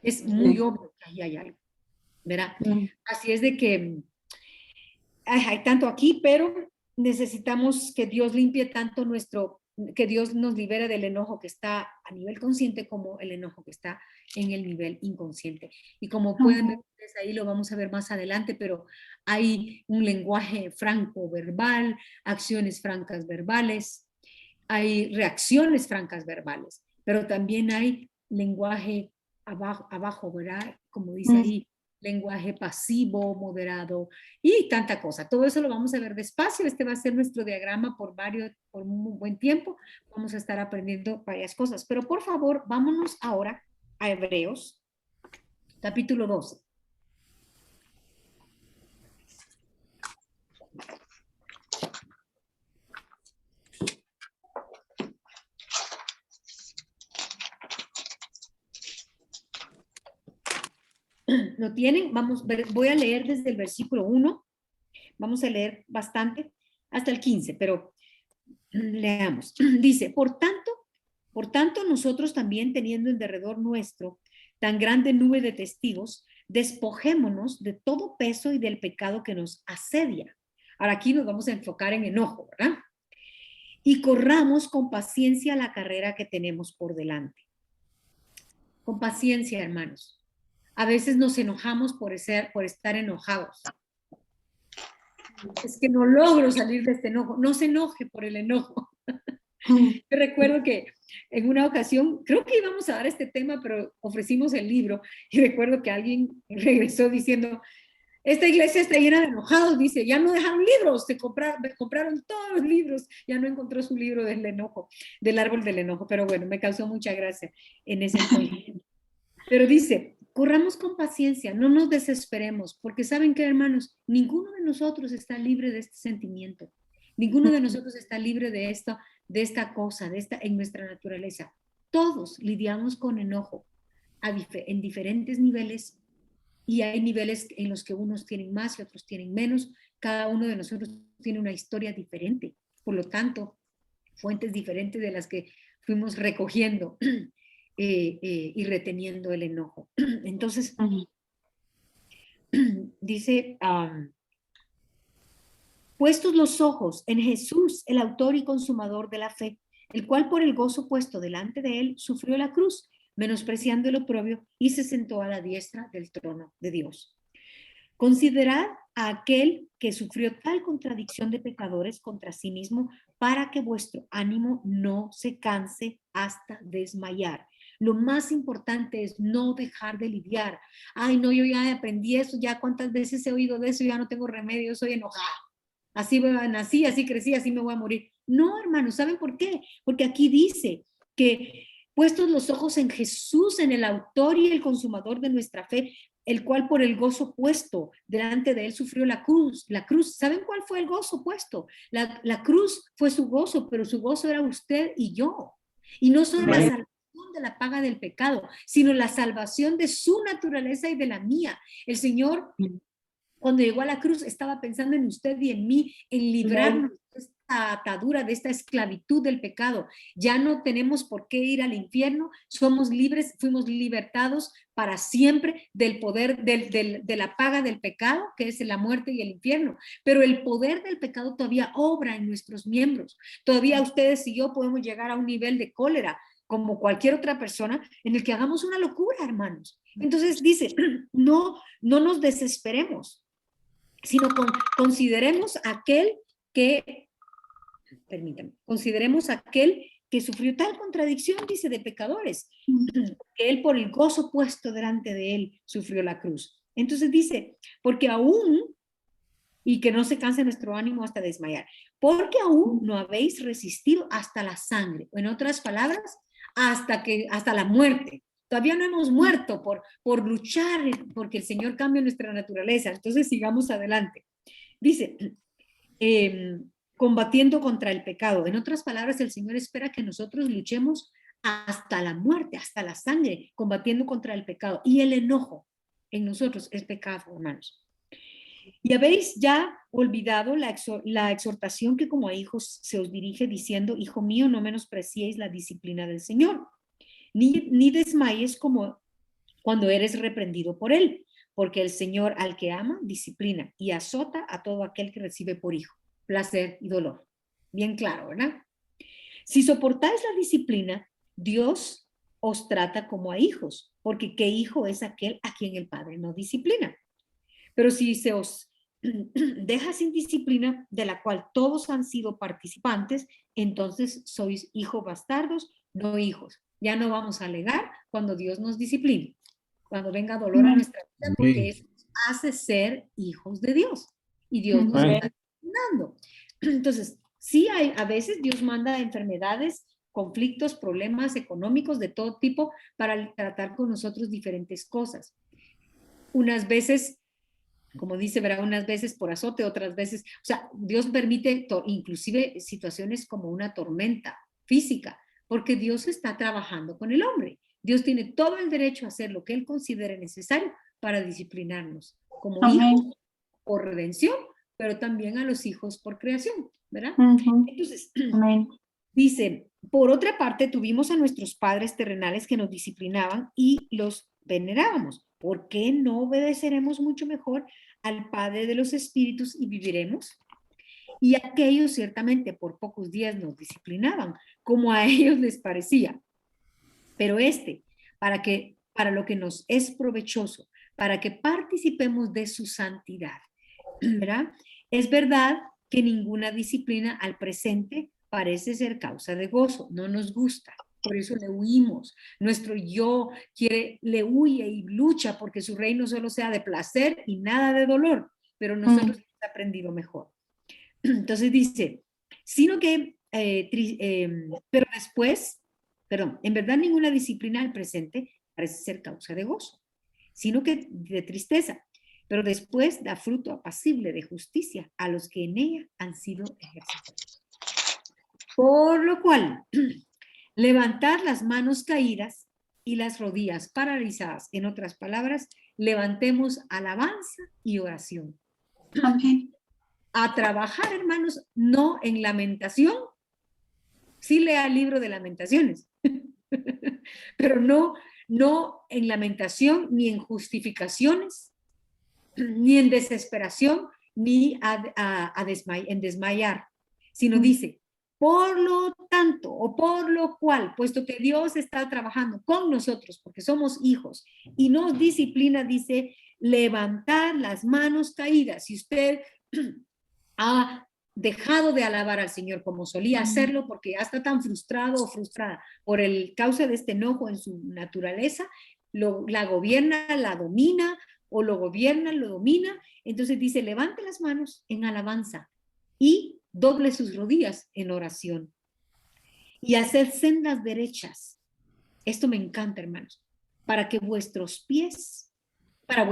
Es muy obvio que ahí hay algo, ¿verdad? Así es de que hay tanto aquí, pero necesitamos que Dios limpie tanto que Dios nos libere del enojo que está a nivel consciente como el enojo que está en el nivel inconsciente. Y como pueden ver ustedes ahí, lo vamos a ver más adelante, pero hay un lenguaje franco verbal, acciones francas verbales, hay reacciones francas verbales, pero también hay lenguaje abajo, ¿verdad? Como dice ahí, lenguaje pasivo, moderado y tanta cosa. Todo eso lo vamos a ver despacio. Este va a ser nuestro diagrama por un buen tiempo. Vamos a estar aprendiendo varias cosas. Pero por favor, vámonos ahora a Hebreos, capítulo 12. ¿Lo tienen? Voy a leer desde el versículo 1. Vamos a leer bastante hasta el 15, pero leamos. Dice, por tanto, nosotros también teniendo en derredor nuestro tan grande nube de testigos, despojémonos de todo peso y del pecado que nos asedia. Ahora aquí nos vamos a enfocar en enojo, ¿verdad? Y corramos con paciencia la carrera que tenemos por delante. Con paciencia, hermanos. A veces nos enojamos por estar enojados. Es que no logro salir de este enojo. No se enoje por el enojo. Yo recuerdo que en una ocasión, creo que íbamos a dar este tema, pero ofrecimos el libro y recuerdo que alguien regresó diciendo, esta iglesia está llena de enojados, dice, ya no dejaron libros, compraron todos los libros, ya no encontró su libro del enojo, del árbol del enojo, pero bueno, me causó mucha gracia en ese entonces. Pero dice, corramos con paciencia, no nos desesperemos, porque ¿saben qué, hermanos? Ninguno de nosotros está libre de este sentimiento. Ninguno de nosotros está libre de esta cosa, en nuestra naturaleza. Todos lidiamos con enojo en diferentes niveles, y hay niveles en los que unos tienen más y otros tienen menos. Cada uno de nosotros tiene una historia diferente, por lo tanto, fuentes diferentes de las que fuimos recogiendo y reteniendo el enojo. Entonces, dice, puestos los ojos en Jesús, el autor y consumador de la fe, el cual por el gozo puesto delante de él sufrió la cruz, menospreciando el oprobio, y se sentó a la diestra del trono de Dios. Considerad a aquel que sufrió tal contradicción de pecadores contra sí mismo, para que vuestro ánimo no se canse hasta desmayar. Lo más importante es no dejar de lidiar. Ay, no, yo ya aprendí eso, ya cuántas veces he oído de eso, ya no tengo remedio, soy enojada. Así nací, así crecí, así me voy a morir. No, hermanos, ¿saben por qué? Porque aquí dice que puestos los ojos en Jesús, en el autor y el consumador de nuestra fe, el cual por el gozo puesto delante de él sufrió la cruz. La cruz, ¿saben cuál fue el gozo puesto? La cruz fue su gozo, pero su gozo era usted y yo. Y no solo la salvación de la paga del pecado, sino la salvación de su naturaleza y de la mía. El Señor, cuando llegó a la cruz, estaba pensando en usted y en mí, en librarnos de esta atadura, de esta esclavitud del pecado. Ya no tenemos por qué ir al infierno, somos libres, fuimos libertados para siempre del poder, de la paga del pecado, que es la muerte y el infierno. Pero el poder del pecado todavía obra en nuestros miembros. Todavía ustedes y yo podemos llegar a un nivel de cólera, como cualquier otra persona, en el que hagamos una locura, hermanos. Entonces dice, no nos desesperemos, sino consideremos aquel que, permítanme, consideremos aquel que sufrió tal contradicción, dice, de pecadores, que él por el gozo puesto delante de él sufrió la cruz. Entonces dice, porque aún, y que no se canse nuestro ánimo hasta desmayar, porque aún no habéis resistido hasta la sangre, o en otras palabras, hasta la muerte. Todavía no hemos muerto por luchar, porque el Señor cambia nuestra naturaleza. Entonces sigamos adelante. Dice, combatiendo contra el pecado. En otras palabras, el Señor espera que nosotros luchemos hasta la muerte, hasta la sangre, combatiendo contra el pecado. Y el enojo en nosotros es pecado, hermanos. Y habéis ya olvidado la exhortación que como a hijos se os dirige diciendo, hijo mío, no menospreciéis la disciplina del Señor, ni desmayes como cuando eres reprendido por él, porque el Señor al que ama, disciplina y azota a todo aquel que recibe por hijo, placer y dolor. Bien claro, ¿verdad? Si soportáis la disciplina, Dios os trata como a hijos, porque ¿qué hijo es aquel a quien el Padre no disciplina? Pero si se os deja sin disciplina, de la cual todos han sido participantes, entonces sois hijos bastardos, no hijos. Ya no vamos a alegar cuando Dios nos discipline, cuando venga dolor a nuestra vida, porque eso nos hace ser hijos de Dios. Y Dios nos está disciplinando. Entonces, sí, a veces Dios manda enfermedades, conflictos, problemas económicos de todo tipo para tratar con nosotros diferentes cosas. Unas veces, como dice, ¿verdad? Unas veces por azote, otras veces, o sea, Dios permite inclusive situaciones como una tormenta física, porque Dios está trabajando con el hombre. Dios tiene todo el derecho a hacer lo que Él considere necesario para disciplinarnos, como hijos por redención, pero también a los hijos por creación, ¿verdad? Entonces, dice, por otra parte, tuvimos a nuestros padres terrenales que nos disciplinaban y los venerábamos. ¿Por qué no obedeceremos mucho mejor al Padre de los Espíritus y viviremos? Y aquellos ciertamente por pocos días nos disciplinaban, como a ellos les parecía. Pero para lo que nos es provechoso, para que participemos de su santidad, ¿verdad? Es verdad que ninguna disciplina al presente parece ser causa de gozo, no nos gusta. Por eso le huimos. Nuestro yo le huye y lucha porque su reino solo sea de placer y nada de dolor, pero nosotros hemos aprendido mejor. Entonces dice, pero después, en verdad ninguna disciplina al presente parece ser causa de gozo, sino que de tristeza, pero después da fruto apacible de justicia a los que en ella han sido ejercitados. Por lo cual, Levantar las manos caídas y las rodillas paralizadas. En otras palabras, levantemos alabanza y oración. Amén. A trabajar, hermanos, no en lamentación. Sí lea el libro de Lamentaciones, pero no en lamentación, ni en justificaciones, ni en desesperación, ni en desmayar, sino dice, por lo tanto, o por lo cual, puesto que Dios está trabajando con nosotros, porque somos hijos, y nos disciplina, dice, levantar las manos caídas. Si usted ha dejado de alabar al Señor como solía hacerlo, porque ya está tan frustrado o frustrada por el causa de este enojo en su naturaleza, la gobierna, la domina, o lo gobierna, lo domina, entonces dice, levante las manos en alabanza y doble sus rodillas en oración y hacer sendas derechas. Esto me encanta, hermanos, para vuestros pies, para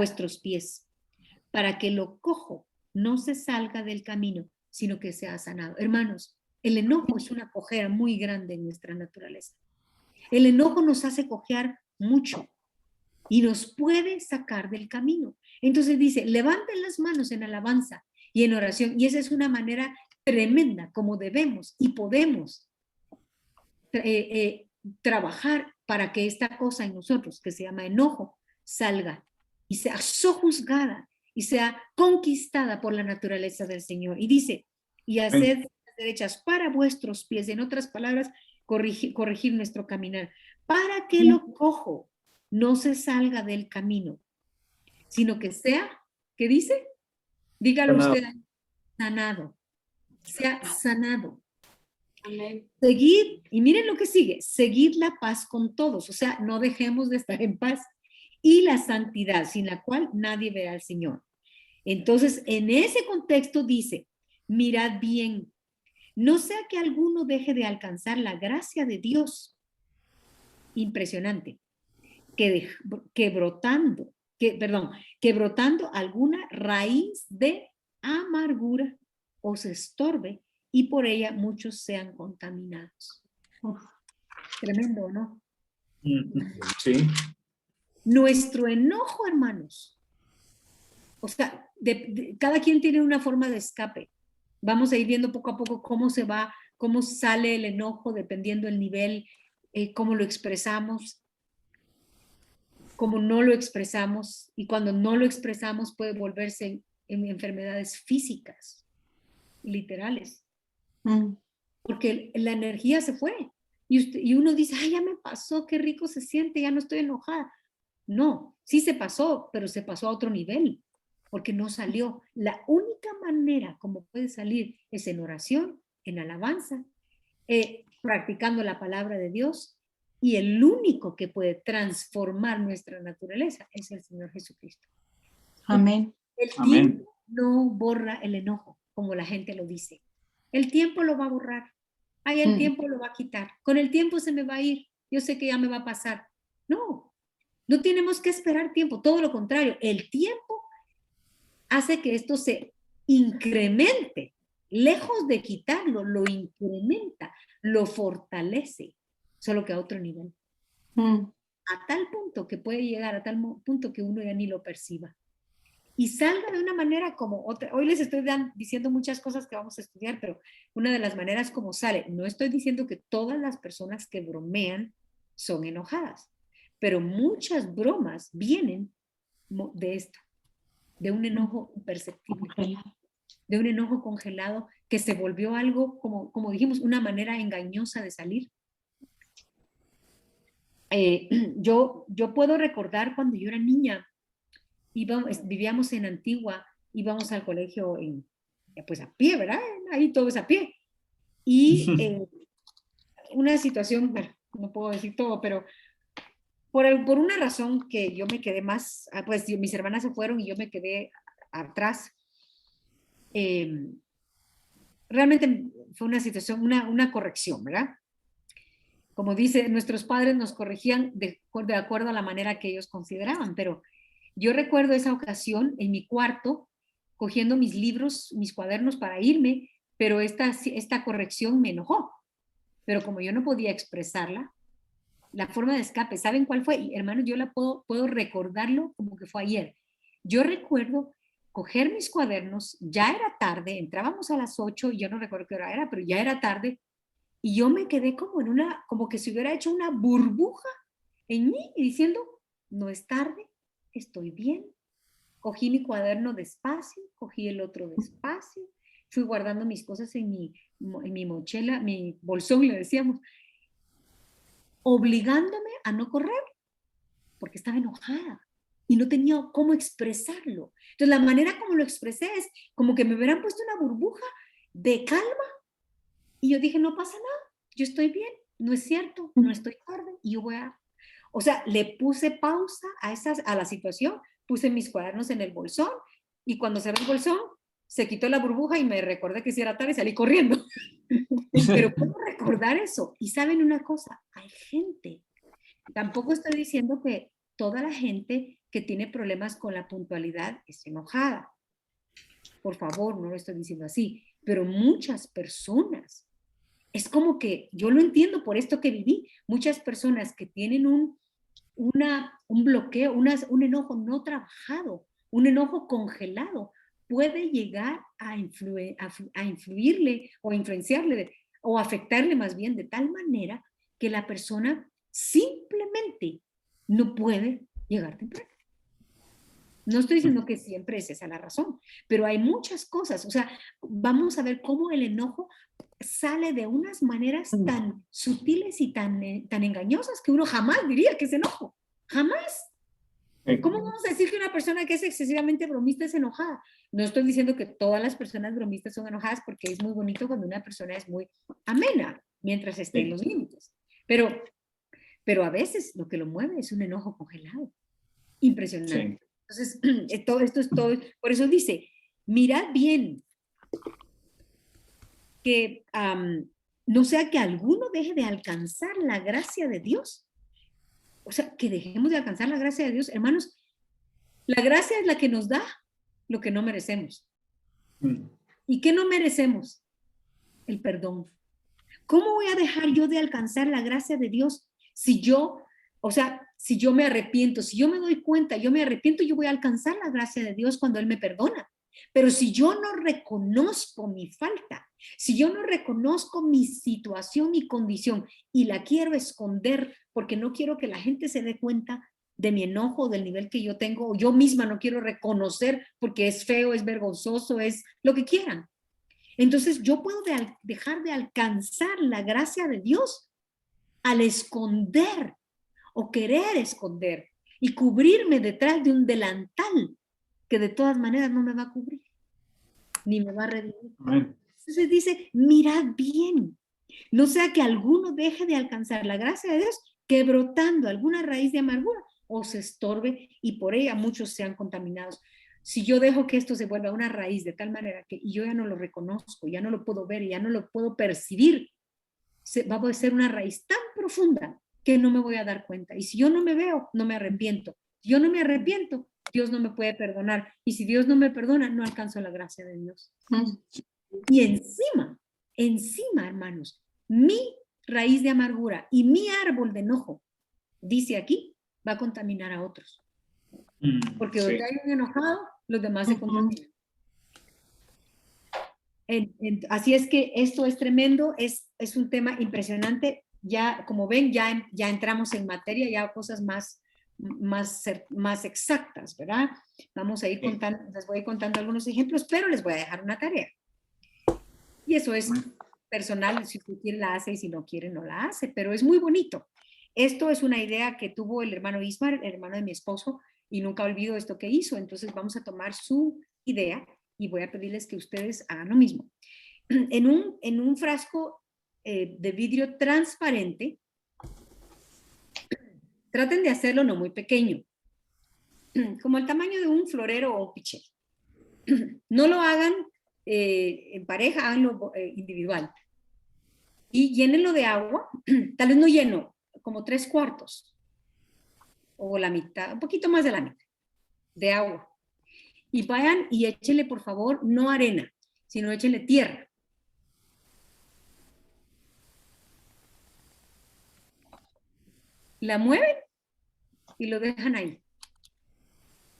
que lo cojo no se salga del camino, sino que sea sanado. Hermanos, el enojo es una cojera muy grande en nuestra naturaleza. El enojo nos hace cojear mucho y nos puede sacar del camino. Entonces dice, levanten las manos en alabanza y en oración, y esa es una manera tremenda como debemos y podemos trabajar para que esta cosa en nosotros, que se llama enojo, salga y sea sojuzgada y sea conquistada por la naturaleza del Señor. Y dice, y hacer derechas para vuestros pies, en otras palabras, corregir nuestro caminar, para que lo cojo no se salga del camino, sino que sea, ¿qué dice? Dígalo usted, sanado, sea sanado. Amén. Seguir, y miren lo que sigue, seguir la paz con todos, o sea, no dejemos de estar en paz, y la santidad, sin la cual nadie verá al Señor. Entonces, en ese contexto dice, mirad bien, no sea que alguno deje de alcanzar la gracia de Dios. Impresionante. Que brotando alguna raíz de amargura os estorbe y por ella muchos sean contaminados. Tremendo, ¿no? Sí. Nuestro enojo, hermanos, o sea, cada quien tiene una forma de escape. Vamos a ir viendo poco a poco cómo sale el enojo dependiendo del nivel, cómo lo expresamos, cómo no lo expresamos, y cuando no lo expresamos puede volverse en enfermedades físicas, literales, porque la energía se fue, y uno dice, ay, ya me pasó, qué rico se siente, ya no estoy enojada. No, sí se pasó, pero se pasó a otro nivel, porque no salió. La única manera como puede salir es en oración, en alabanza, practicando la palabra de Dios, y el único que puede transformar nuestra naturaleza es el Señor Jesucristo. Amén. El tiempo no borra el enojo, como la gente lo dice. El tiempo lo va a borrar. Ay, el tiempo lo va a quitar. Con el tiempo se me va a ir. Yo sé que ya me va a pasar. No, no tenemos que esperar tiempo. Todo lo contrario, el tiempo hace que esto se incremente. Lejos de quitarlo, lo incrementa, lo fortalece, solo que a otro nivel. A tal punto que puede llegar a tal punto que uno ya ni lo perciba. Y salga de una manera como otra. Hoy les estoy diciendo muchas cosas que vamos a estudiar, pero una de las maneras como sale, no estoy diciendo que todas las personas que bromean son enojadas, pero muchas bromas vienen de esto, de un enojo imperceptible, de un enojo congelado que se volvió algo, como dijimos, una manera engañosa de salir. Yo puedo recordar cuando yo era niña, vivíamos en Antigua, íbamos al colegio pues a pie, ¿verdad? Ahí todo es a pie. Y una situación, bueno, no puedo decir todo, pero por una razón que yo me quedé más, pues mis hermanas se fueron y yo me quedé atrás. Realmente fue una situación, una corrección, ¿verdad? Como dice, nuestros padres nos corregían de acuerdo a la manera que ellos consideraban, pero yo recuerdo esa ocasión en mi cuarto, cogiendo mis libros, mis cuadernos para irme, pero esta corrección me enojó pero como yo no podía expresarla, la forma de escape, ¿saben cuál fue? Y, hermanos, yo la puedo recordarlo como que fue ayer. Yo recuerdo coger mis cuadernos, ya era tarde, entrábamos a las 8 y yo no recuerdo qué hora era, pero ya era tarde, y yo me quedé como como que se hubiera hecho una burbuja en mí y diciendo, no es tarde, estoy bien. Cogí mi cuaderno despacio, cogí el otro despacio, fui guardando mis cosas en mi mochila, mi bolsón, le decíamos, obligándome a no correr, porque estaba enojada y no tenía cómo expresarlo. Entonces, la manera como lo expresé es como que me hubieran puesto una burbuja de calma y yo dije, no pasa nada, yo estoy bien, no es cierto, no estoy tarde y yo voy a... O sea, le puse pausa a la situación, puse mis cuadernos en el bolsón y cuando cerré el bolsón, se quitó la burbuja y me recordé que si era tarde y salí corriendo. Pero puedo recordar eso. Y saben una cosa, hay gente. Tampoco estoy diciendo que toda la gente que tiene problemas con la puntualidad es enojada. Por favor, no lo estoy diciendo así. Pero muchas personas, es como que yo lo entiendo por esto que viví, muchas personas que tienen un bloqueo, un enojo no trabajado, un enojo congelado, puede llegar a influirle o influenciarle o afectarle más bien de tal manera que la persona simplemente no puede llegar temprano. No estoy diciendo que siempre es esa la razón, pero hay muchas cosas. O sea, vamos a ver cómo el enojo sale de unas maneras tan sutiles y tan engañosas que uno jamás diría que es enojo. Jamás. ¿Cómo vamos a decir que una persona que es excesivamente bromista es enojada? No estoy diciendo que todas las personas bromistas son enojadas, porque es muy bonito cuando una persona es muy amena mientras esté en los límites. Pero a veces lo que lo mueve es un enojo congelado. Impresionante. Sí. Entonces, esto es todo. Por eso dice, mirad bien que no sea que alguno deje de alcanzar la gracia de Dios. O sea, que dejemos de alcanzar la gracia de Dios. Hermanos, la gracia es la que nos da lo que no merecemos. ¿Y qué no merecemos? El perdón. ¿Cómo voy a dejar yo de alcanzar la gracia de Dios si yo me arrepiento, si yo me doy cuenta, yo me arrepiento, yo voy a alcanzar la gracia de Dios cuando Él me perdona? Pero si yo no reconozco mi falta, si yo no reconozco mi situación, mi condición, y la quiero esconder porque no quiero que la gente se dé cuenta de mi enojo, del nivel que yo tengo, o yo misma no quiero reconocer porque es feo, es vergonzoso, es lo que quieran. Entonces yo puedo dejar de alcanzar la gracia de Dios al esconder o querer esconder y cubrirme detrás de un delantal que de todas maneras no me va a cubrir, ni me va a redimir. Entonces dice, mirad bien, no sea que alguno deje de alcanzar la gracia de Dios, que brotando alguna raíz de amargura o se estorbe y por ella muchos sean contaminados. Si yo dejo que esto se vuelva una raíz de tal manera que yo ya no lo reconozco, ya no lo puedo ver, ya no lo puedo percibir, va a ser una raíz tan profunda que no me voy a dar cuenta. Y si yo no me veo, no me arrepiento. Si yo no me arrepiento, Dios no me puede perdonar. Y si Dios no me perdona, no alcanzo la gracia de Dios. Y encima, hermanos, mi raíz de amargura y mi árbol de enojo, dice aquí, va a contaminar a otros. Porque donde hay un enojado, los demás se contaminan. Así es que esto es tremendo, es un tema impresionante. Ya, como ven, ya entramos en materia, ya cosas más exactas, ¿verdad? Vamos a ir contando, les voy a ir contando algunos ejemplos, pero les voy a dejar una tarea. Y eso es personal, si usted quiere la hace y si no quiere no la hace, pero es muy bonito. Esto es una idea que tuvo el hermano Ismar, el hermano de mi esposo, y nunca olvido esto que hizo. Entonces vamos a tomar su idea y voy a pedirles que ustedes hagan lo mismo. En un frasco de vidrio transparente, traten de hacerlo no muy pequeño, como el tamaño de un florero o un pichel. No lo hagan en pareja, háganlo individual. Y llénenlo de agua, tal vez no lleno, como 3/4 o la mitad, un poquito más de la mitad de agua. Y vayan y échenle, por favor, no arena, sino échenle tierra. la mueven y lo dejan ahí.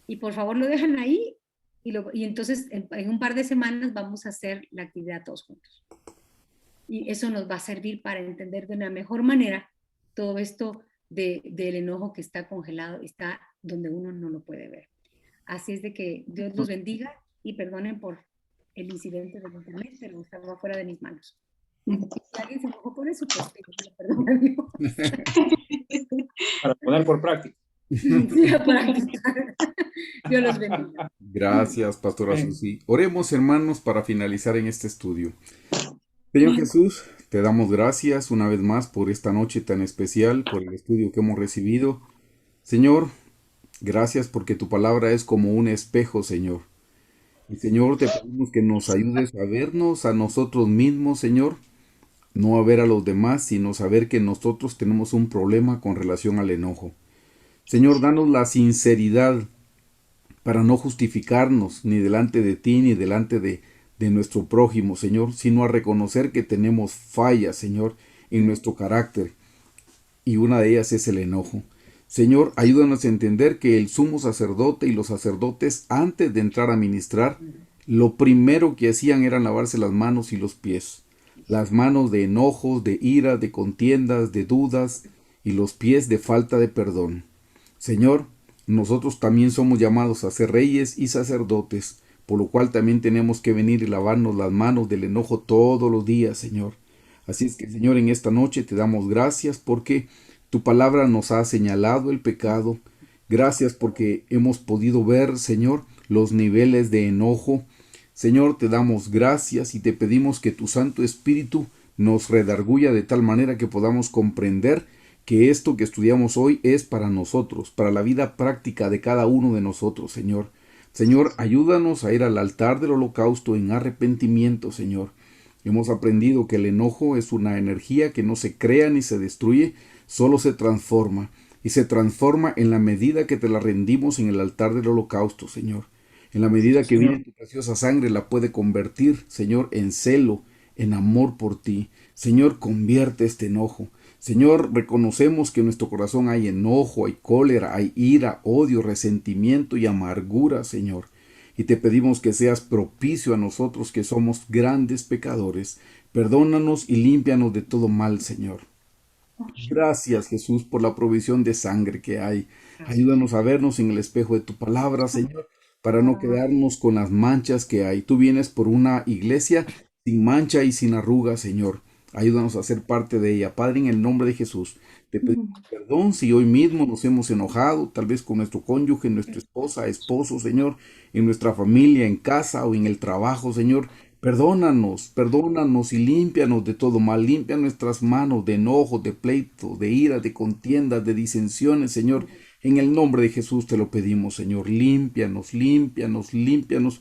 Y por favor lo dejan ahí y entonces en un par de semanas vamos a hacer la actividad todos juntos. Y eso nos va a servir para entender de una mejor manera todo esto del enojo que está congelado, está donde uno no lo puede ver. Así es de que Dios los bendiga y perdonen por el incidente del internet, pero estaba fuera de mis manos. Si alguien se enojó por eso, pues perdón a Dios. Para poner por práctica. Sí, a practicar. Dios los bendiga. Gracias, Pastora Susi. Oremos, hermanos, para finalizar en este estudio. Señor Jesús, te damos gracias una vez más por esta noche tan especial, por el estudio que hemos recibido. Señor, gracias porque tu palabra es como un espejo, Señor. Y Señor, te pedimos que nos ayudes a vernos a nosotros mismos, Señor, no a ver a los demás, sino saber que nosotros tenemos un problema con relación al enojo. Señor, danos la sinceridad para no justificarnos ni delante de ti ni delante de nuestro prójimo, Señor, sino a reconocer que tenemos fallas, Señor, en nuestro carácter. Y una de ellas es el enojo. Señor, ayúdanos a entender que el sumo sacerdote y los sacerdotes, antes de entrar a ministrar, lo primero que hacían era lavarse las manos y los pies. Las manos de enojos, de ira, de contiendas, de dudas, y los pies de falta de perdón. Señor, nosotros también somos llamados a ser reyes y sacerdotes, por lo cual también tenemos que venir y lavarnos las manos del enojo todos los días, Señor. Así es que, Señor, en esta noche te damos gracias porque tu palabra nos ha señalado el pecado. Gracias porque hemos podido ver, Señor, los niveles de enojo. Señor, te damos gracias y te pedimos que tu Santo Espíritu nos redarguya de tal manera que podamos comprender que esto que estudiamos hoy es para nosotros, para la vida práctica de cada uno de nosotros, Señor. Señor, ayúdanos a ir al altar del holocausto en arrepentimiento, Señor. Hemos aprendido que el enojo es una energía que no se crea ni se destruye, solo se transforma. Y se transforma en la medida que te la rendimos en el altar del holocausto, Señor. En la medida que viene tu preciosa sangre la puede convertir, Señor, en celo, en amor por ti. Señor, convierte este enojo. Señor, reconocemos que en nuestro corazón hay enojo, hay cólera, hay ira, odio, resentimiento y amargura, Señor. Y te pedimos que seas propicio a nosotros que somos grandes pecadores. Perdónanos y límpianos de todo mal, Señor. Gracias, Jesús, por la provisión de sangre que hay. Ayúdanos a vernos en el espejo de tu palabra, Señor, para no quedarnos con las manchas que hay. Tú vienes por una iglesia sin mancha y sin arruga, Señor. Ayúdanos a ser parte de ella. Padre, en el nombre de Jesús, te pedimos perdón si hoy mismo nos hemos enojado, tal vez con nuestro cónyuge, nuestra esposa, esposo, Señor, en nuestra familia, en casa o en el trabajo, Señor. Perdónanos, perdónanos y límpianos de todo mal. Limpia nuestras manos de enojo, de pleito, de ira, de contiendas, de disensiones, Señor. En el nombre de Jesús te lo pedimos, Señor. Límpianos, límpianos, límpianos.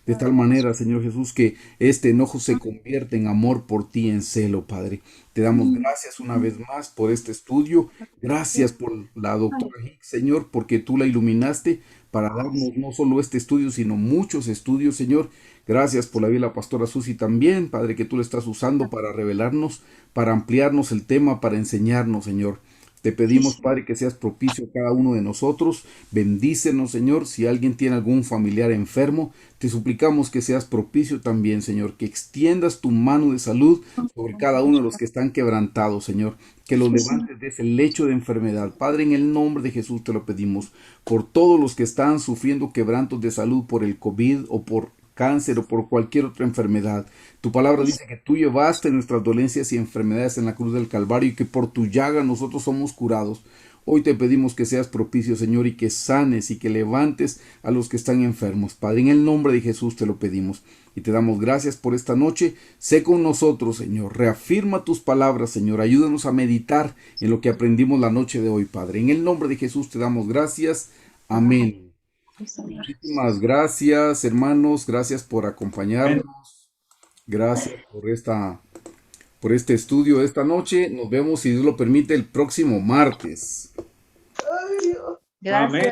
De tal manera, Señor Jesús, que este enojo se convierte en amor por ti, en celo, Padre. Te damos gracias una vez más por este estudio. Gracias por la doctora Hicks, Señor, porque tú la iluminaste para darnos no solo este estudio, sino muchos estudios, Señor. Gracias por la vida de la pastora Susi también, Padre, que tú le estás usando para revelarnos, para ampliarnos el tema, para enseñarnos, Señor. Te pedimos, Padre, que seas propicio a cada uno de nosotros. Bendícenos, Señor. Si alguien tiene algún familiar enfermo, te suplicamos que seas propicio también, Señor. Que extiendas tu mano de salud sobre cada uno de los que están quebrantados, Señor. Que los levantes de ese lecho de enfermedad. Padre, en el nombre de Jesús te lo pedimos. Por todos los que están sufriendo quebrantos de salud por el COVID o por cáncer o por cualquier otra enfermedad. Tu palabra dice que tú llevaste nuestras dolencias y enfermedades en la cruz del Calvario y que por tu llaga nosotros somos curados. Hoy te pedimos que seas propicio, Señor, y que sanes y que levantes a los que están enfermos. Padre, en el nombre de Jesús te lo pedimos y te damos gracias por esta noche. Sé con nosotros, Señor. Reafirma tus palabras, Señor. Ayúdanos a meditar en lo que aprendimos la noche de hoy, Padre. En el nombre de Jesús te damos gracias. Amén. Muchísimas gracias, hermanos. Gracias por acompañarnos. Gracias por este estudio de esta noche. Nos vemos, si Dios lo permite, el próximo martes. Gracias.